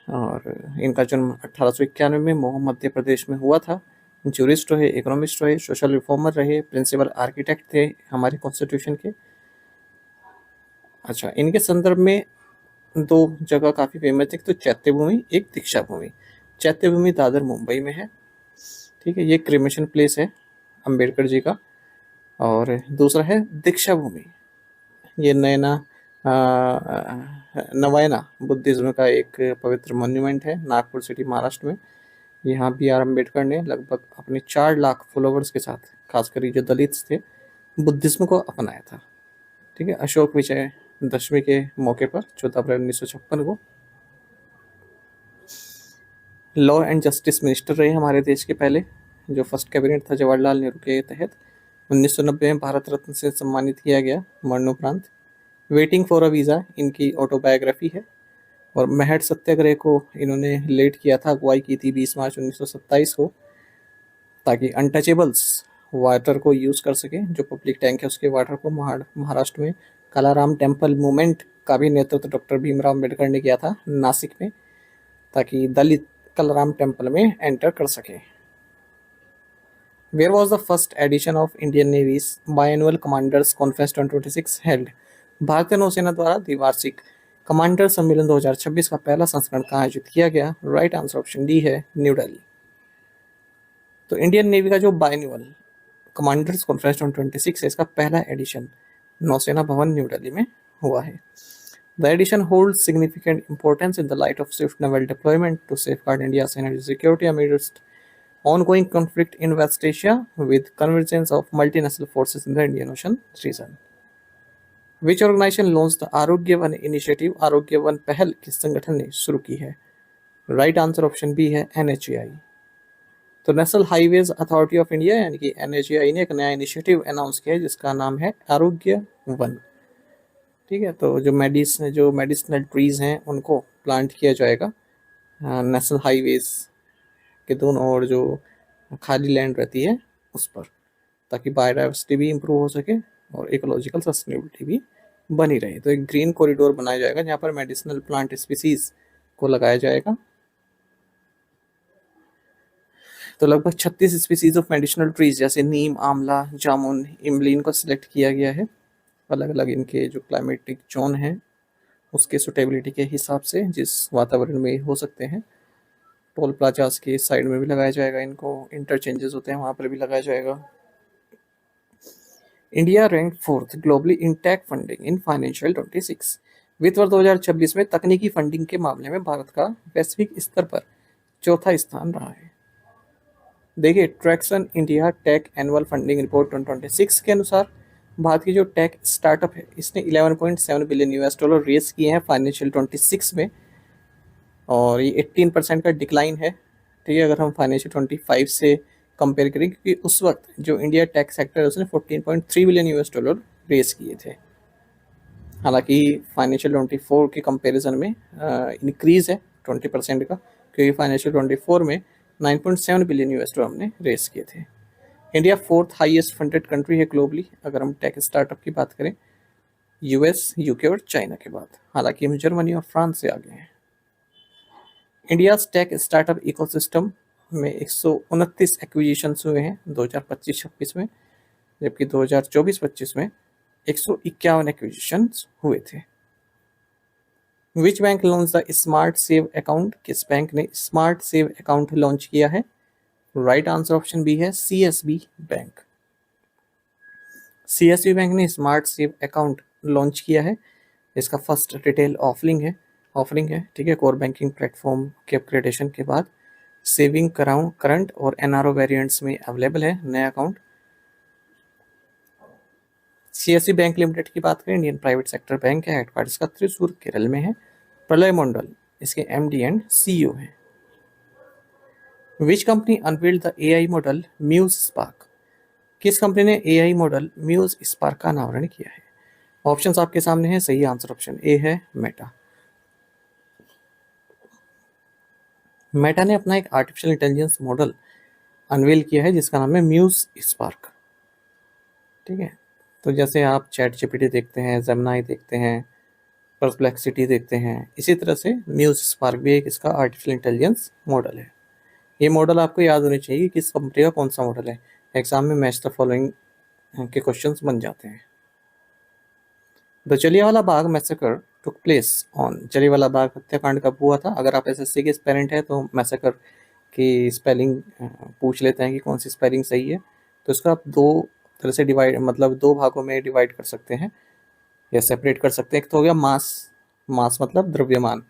और इनका जन्म 1891 में मोह मध्य प्रदेश में हुआ था। जूरिस्ट रहे, इकोनॉमिस्ट रहे, सोशल रिफॉर्मर रहे, प्रिंसिपल आर्किटेक्ट थे हमारे कॉन्स्टिट्यूशन के। अच्छा, इनके संदर्भ में दो जगह काफ़ी फेमस है, तो चैत्य भूमि, एक दीक्षा भूमि। चैत्य भूमि दादर मुंबई में है, ठीक है, ये क्रिमेशन प्लेस है अम्बेडकर जी का। और दूसरा है दीक्षा भूमि, ये नवायना बुद्धिज्म का एक पवित्र मॉन्यूमेंट है नागपुर सिटी महाराष्ट्र में। यहाँ बी आर अम्बेडकर ने लगभग अपने 4 लाख फॉलोवर्स के साथ, खासकर जो दलित थे, बुद्धिज्म को अपनाया था, ठीक है, अशोक विजय दशमी के मौके पर 14 अप्रैल 1956 को। लॉ एंड जस्टिस मिनिस्टर रहे हमारे देश के पहले, जो फर्स्ट कैबिनेट था जवाहरलाल नेहरू के तहत, 1990 में भारत रत्न से सम्मानित किया गया मरणोपरांत। वेटिंग फॉर अ वीज़ा इनकी ऑटोबायोग्राफी है। और मेहट सत्याग्रह को इन्होंने लेड किया था, अगुवाई की थी 20 मार्च 1927 को, ताकि अनटचेबल्स वाटर को यूज़ कर सके। जो पब्लिक टैंक है उसके वाटर को महाराष्ट्र में कालाराम टेम्पल मूवमेंट का भी नेतृत्व डॉक्टर भीमराव अम्बेडकर ने किया था नासिक में, ताकि दलित कालाराम टेम्पल में एंटर कर सके। Where was the first edition of Indian Navy's Biannual Commanders Conference 2026 held? भारतीय नौसेना द्वारा द्विवार्षिक कमांडर सम्मेलन 2026 का पहला संस्करण कहाँ आयोजित किया गया? राइट आंसर ऑप्शन डी है, न्यू दिल्ली। तो इंडियन नेवी का जो बायन्युअल कमांडर्स कॉन्फ्रेंस 2026 है, इसका पहला एडिशन नौसेना भवन न्यू दिल्ली में हुआ है। The edition holds significant importance in the light of swift naval deployment to safeguard India's energy security amidst ongoing conflict in West Asia with convergence of multinational forces in the Indian Ocean region. Which organization launched the आरोग्य one initiative? आरोग्य one पहल किस संगठन ने शुरू की है? Right answer option B है, NHAI। तो national highways authority of India यानी कि NHAI ने एक नया इनिशिएटिव अनाउंस किया है जिसका नाम है आरोग्य वन। ठीक है, तो जो मेडिसिनल ट्रीज हैं उनको प्लांट किया जाएगा नेशनल हाईवेज के दोनों ओर जो खाली लैंड रहती है उस पर, ताकि बायोडाइवर्सिटी भी इम्प्रूव हो सके और इकोलॉजिकल सस्टेनेबिलिटी भी बनी रहे। तो एक ग्रीन कॉरिडोर बनाया जाएगा जहाँ पर मेडिसिनल प्लांट स्पीसीज को लगाया जाएगा। तो लगभग 36 स्पीसीज ऑफ मेडिसिनल ट्रीज जैसे नीम, आंवला, जामुन, इमलीन को सिलेक्ट किया गया है, अलग अलग इनके जो क्लाइमेटिक जोन है उसके सुटेबिलिटी के हिसाब से जिस वातावरण में हो सकते हैं। टोल प्लाजास के साइड में भी लगाया जाएगा इनको, इंटरचेंजेस होते हैं वहाँ पर भी लगाया जाएगा। India rank 4th globally in tech funding in financial 26। वित्त वर्ष 2026 में तकनीकी फंडिंग के मामले में भारत का वैश्विक स्तर पर चौथा स्थान रहा है। देखिए, Tracxn India tech annual funding report 2026 के अनुसार भारत की जो टेक स्टार्टअप है इसने 11.7 बिलियन यूएस डॉलर रेस किए हैं फाइनेंशियल 26 में, और ये 18% का डिक्लाइन है। ठीक है, अगर हम फाइनेंशियल 25 से कंपेयर करें, क्योंकि उस वक्त जो इंडिया टेक सेक्टर है उसने 14.3 बिलियन यूएस डॉलर रेस किए थे। हालांकि फाइनेंशियल 24 के कंपैरिजन में इंक्रीज़ है 20% का, क्योंकि फाइनेंशियल 24 में 9.7 बिलियन यूएस डॉलर हमने रेस किए थे। India 4th highest funded country है ग्लोबली अगर हम टेक स्टार्टअप की बात करें, यूएस, यूके और चाइना के बाद। हालांकि हम जर्मनी और फ्रांस से आगे हैं। इंडिया टेक स्टार्टअप इकोसिस्टम में 129 एक्विजिशंस हुए हैं 2025-26 में, जबकि 2024-25 में 151 एक्विजिशंस हुए थे। Which bank launch the smart save account? किस बैंक ने स्मार्ट सेव अकाउंट लॉन्च किया है? राइट आंसर ऑप्शन बी है, CSB बैंक। CSB बैंक ने स्मार्ट सेव अकाउंट लॉन्च किया है। इसका फर्स्ट रिटेल ऑफरिंग है। ठीक है, कोर बैंकिंग प्लेटफॉर्म के अपग्रेडेशन के बाद सेविंग करंट और NRO वेरिएंट्स में अवेलेबल है नया अकाउंट। CSB बैंक लिमिटेड की बात करें, इंडियन प्राइवेट सेक्टर बैंक है, हेडक्वार्टर इसका त्रिशूर केरल में है। प्रलय मंडल इसके MD एंड CEO हैं। Which company unveiled the AI model Muse Spark? किस कंपनी ने AI मॉडल म्यूज स्पार्क का अनावरण किया है? ऑप्शंस आपके सामने हैं, सही आंसर ऑप्शन ए है, मेटा। मेटा ने अपना एक आर्टिफिशियल इंटेलिजेंस मॉडल अनवील किया है जिसका नाम है म्यूज स्पार्क। ठीक है, तो जैसे आप ChatGPT देखते हैं, जेमिनी देखते हैं, परप्लेक्सिटी देखते हैं, इसी तरह से म्यूज स्पार्क भी एक इसका आर्टिफिशियल इंटेलिजेंस मॉडल है। ये मॉडल आपको याद होनी चाहिए कि किस कंपनी का कौन सा मॉडल है, एग्जाम में मैच द फॉलोइंग के क्वेश्चंस बन जाते हैं। The Jallianwala Bagh massacre took place on, Jallianwala Bagh हत्याकांड कब हुआ था? अगर आप SSC के एस्पिरेंट हैं तो मैसेकर की स्पेलिंग पूछ लेते हैं कि कौन सी स्पेलिंग सही है। तो इसको आप दो तरह से दो भागों में डिवाइड कर सकते हैं या सेपरेट कर सकते हैं। एक तो हो गया मास मतलब द्रव्यमान,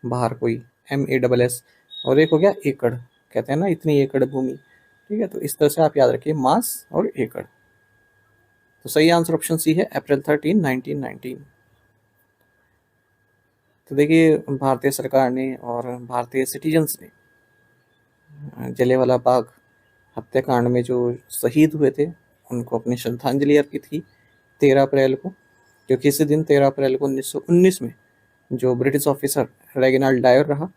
बाहर कोई MASS, और एक हो गया एकड़, कहते हैं ना इतनी एकड़ भूमि। ठीक है, तो इस तरह से आप याद रखिए मास और एकड़। तो सही आंसर ऑप्शन सी है, अप्रैल 13, 1919। तो देखिए, भारतीय सरकार ने और भारतीय सिटीजन्स ने जलियांवाला बाग हत्याकांड में जो शहीद हुए थे उनको अपनी श्रद्धांजलि अर्पित की 13 अप्रैल को, क्योंकि इसी दिन 13 अप्रैल को 1919 में जो ब्रिटिश ऑफिसर रेगिनाल्ड डायर रहा,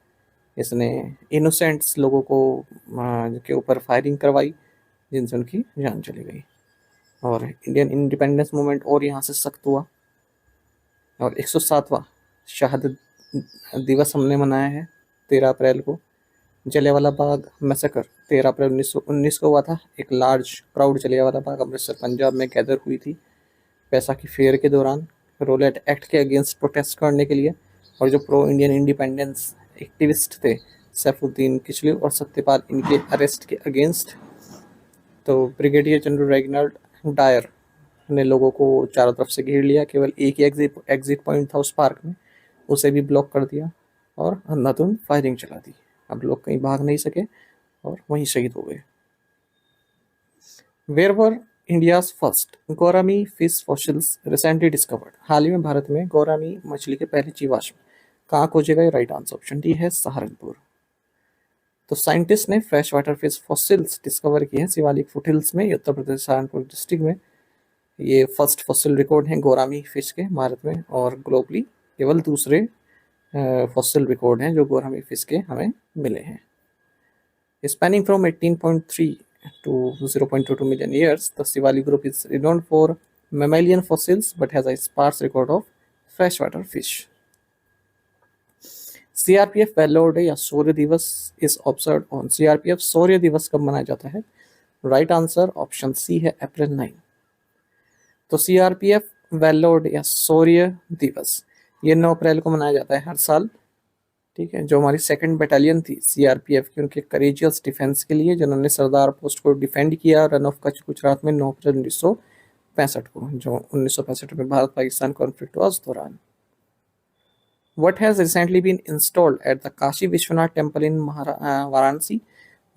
इसने इनोसेंट्स लोगों को के ऊपर फायरिंग करवाई, जिनसे उनकी जान चली गई। और इंडियन इंडिपेंडेंस मूवमेंट और यहाँ से सख्त हुआ। और 107वां शहादत दिवस हमने मनाया है 13 अप्रैल को। जलियांवाला बाग मैसेकर 13 अप्रैल 1919 को हुआ था। एक लार्ज क्राउड जलियांवाला बाग अमृतसर पंजाब में गैदर हुई थी बैसाखी फेयर के दौरान रोलेट एक्ट के अगेंस्ट प्रोटेस्ट करने के लिए। और जो प्रो इंडियन इंडिपेंडेंस एक्टिविस्ट थे सैफुद्दीन किचलू और सत्यपाल, इनके अरेस्ट के अगेंस्ट तो ब्रिगेडियर जनरल रेगिनाल्ड डायर ने लोगों को चारों तरफ से घेर लिया। केवल एक ही एग्जिट पॉइंट था उस पार्क में, उसे भी ब्लॉक कर दिया और अंधाधुंध फायरिंग चला दी। अब लोग कहीं भाग नहीं सके और वहीं शहीद हो गए। Where were India's first gourami fish fossils recently discovered. हाल ही में भारत में गौरामी मछली के पहले जीवाश्म कहाँ खोजे गए? राइट आंसर ऑप्शन डी है सहारनपुर। तो साइंटिस्ट ने fresh water fish fossils discover किए हैं शिवालिक फुटहिल्स में, उत्तर प्रदेश सहारनपुर डिस्ट्रिक्ट में। ये फर्स्ट फॉसिल रिकॉर्ड हैं गौरामी फिश के भारत में, और ग्लोबली केवल दूसरे फॉसिल रिकॉर्ड हैं जो गौरामी फिश के हमें मिले हैं। Spanning from 18.3 to 0.22 million years, the Sivali group is renowned for mammalian fossils but has a sparse record of freshwater fish. CRPF valour day या Shaurya Diwas is observe on. CRPF Shaurya Diwas कब मनाया जाता है? राइट आंसर ऑप्शन सी है अप्रैल 9। तो CRPF valour day या शौर्य दिवस ये 9 अप्रैल को मनाया जाता है हर साल। ठीक है, जो हमारी सेकंड बटालियन थी CRPF की, उनके करेजियस डिफेंस के लिए, जिन्होंने सरदार पोस्ट को डिफेंड किया रन ऑफ कच्छ गुजरात में 9 अप्रैल 1965 को, जो 1965 में भारत पाकिस्तान कॉन्फ्लिक्ट हुआ उस दौरान। What has recently been installed at the Kashi Vishwanath temple in Varanasi?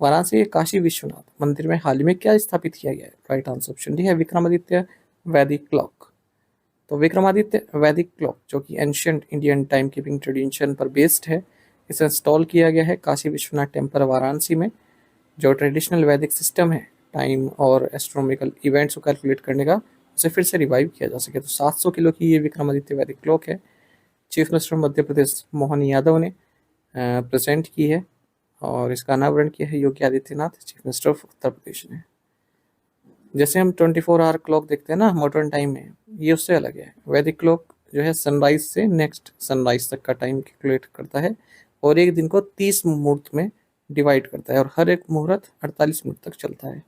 Varanasi के काशी विश्वनाथ मंदिर में हाल ही में क्या स्थापित किया गया है? राइट आंसर ऑप्शन डी है विक्रमादित्य वैदिक क्लॉक। तो विक्रमादित्य वैदिक क्लॉक जो कि ancient Indian time keeping tradition पर बेस्ड है, इसे इंस्टॉल किया गया है काशी विश्वनाथ टेम्पल वाराणसी में। जो ट्रेडिशनल वैदिक सिस्टम है टाइम और एस्ट्रोनॉमिकल इवेंट्स को कैलकुलेट करने का, उसे फिर से रिवाइव किया जा सके। तो 700 किलो की ये विक्रमादित्य वैदिक क्लॉक है। चीफ मिनिस्टर मध्य प्रदेश मोहन यादव ने प्रेजेंट की है और इसका अनावरण किया है Yogi Adityanath, chief minister of Uttar Pradesh ने। जैसे हम 24 आवर क्लॉक देखते हैं ना मॉडर्न टाइम में, ये उससे अलग है। वैदिक क्लॉक जो है सनराइज से नेक्स्ट सनराइज तक का टाइम कैलकुलेट करता है और एक दिन को 30 मुहूर्त में डिवाइड करता है और हर एक मुहूर्त 48 मिनट तक चलता है।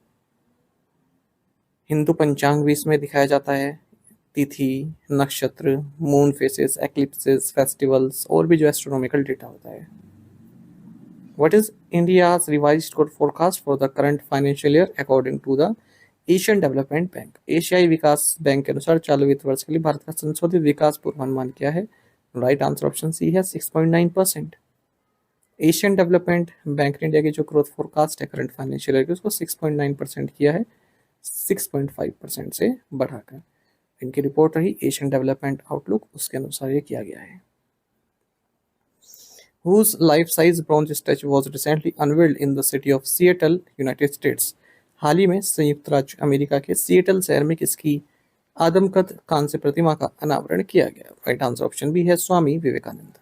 हिंदू पंचांग भी इसमें दिखाया जाता है, तिथि, नक्षत्र, मून फेसेस, एक्लिप्सेस, फेस्टिवल्स और भी जो एस्ट्रोनॉमिकल डेटा होता है। What is India's revised code forecast for the current financial year according to the Asian development bank? एशियाई विकास बैंक के अनुसार चालू वित्त वर्ष के लिए भारत का संशोधित विकास पूर्वानुमान क्या है? राइट आंसर ऑप्शन सी है 6.9%। एशियन डेवलपमेंट बैंक ने इंडिया की जो ग्रोथ फोरकास्ट है करंट फाइनेंशियल ईयर की, उसको 6.9% किया है, 6.5% से बढ़ाकर। इनकी रिपोर्ट रही एशियन डेवलपमेंट आउटलुक, उसके अनुसार ये किया गया है। Whose life-size bronze statue was recently unveiled in the city of Seattle, United States? हाल ही में संयुक्त राज्य अमेरिका के सिएटल शहर में किसकी आदमकद कांस्य प्रतिमा का अनावरण किया गया? राइट आंसर ऑप्शन बी है Swami Vivekananda.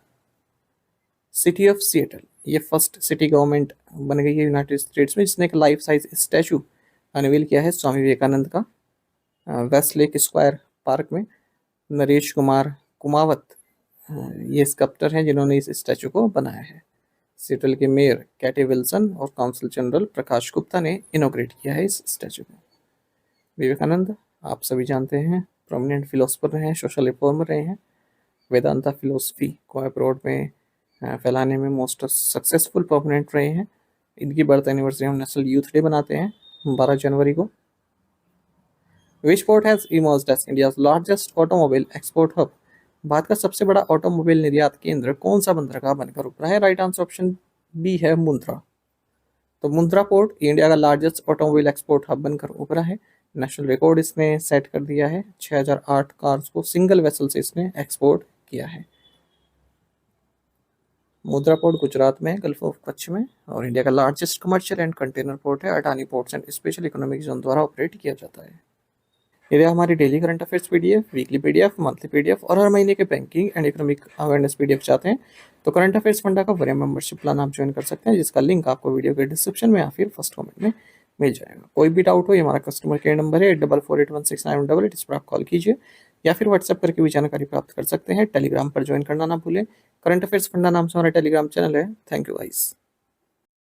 City of Seattle ये फर्स्ट सिटी गवर्नमेंट बन गई है यूनाइटेड स्टेट्स में जिसने एक लाइफ साइज स्टैचू अनवील किया है स्वामी विवेकानंद का। वेस्ट लेक स्क्वायर पार्क में नरेश कुमार कुमावत ये स्कल्प्टर हैं जिन्होंने इस स्टैचू को बनाया है। सिएटल के मेयर कैटी विल्सन और काउंसिल जनरल प्रकाश गुप्ता ने इनॉग्रेट किया है इस स्टैचू को। विवेकानंद आप सभी जानते हैं प्रोमिनेंट फिलोसफर रहे हैं, सोशल रिफॉर्मर रहे हैं, वेदांता फिलोसफी को अब्रॉड में फैलाने में मोस्ट सक्सेसफुल प्रोमिनेंट रहे हैं। इनकी बर्थ एनिवर्सरी हम नेशनल यूथ डे बनाते हैं 12 जनवरी को। Which port has emerged as India's largest automobile export hub? भारत का सबसे बड़ा ऑटोमोबाइल निर्यात केंद्र कौन सा बंदरगाह बनकर उभरा है? राइट आंसर ऑप्शन बी है मुंद्रा। तो मुंद्रा पोर्ट इंडिया का लार्जेस्ट ऑटोमोबाइल एक्सपोर्ट हब बनकर उभरा है। नेशनल रिकॉर्ड इसने सेट कर दिया है, 6008 कार्स को सिंगल वेसल से इसने एक्सपोर्ट किया है। मुंद्रा पोर्ट गुजरात में गल्फ ऑफ कच्छ में और इंडिया का largest commercial and container port है। Adani ports and special economic zone द्वारा ऑपरेट किया जाता है। यदि हमारी daily current affairs PDF, weekly PDF, monthly PDF और हर महीने के banking and economic awareness PDF चाहते हैं तो करंट अफेयर्स फंडा का वरीय मेंबरशिप प्लान आप ज्वाइन कर सकते हैं, जिसका लिंक आपको वीडियो के डिस्क्रिप्शन में या फिर फर्स्ट कमेंट में मिल जाएगा। कोई भी डाउट हो, ये हमारा कस्टमर केयर नंबर है 8448169188, इस पर आप कॉल कीजिए या फिर व्हाट्सएप करके भी जानकारी प्राप्त कर सकते हैं। टेलीग्राम पर ज्वाइन करना ना भूलें। करंट अफेयर्स फंडा नाम से हमारा टेलीग्राम चैनल है। Thank you guys.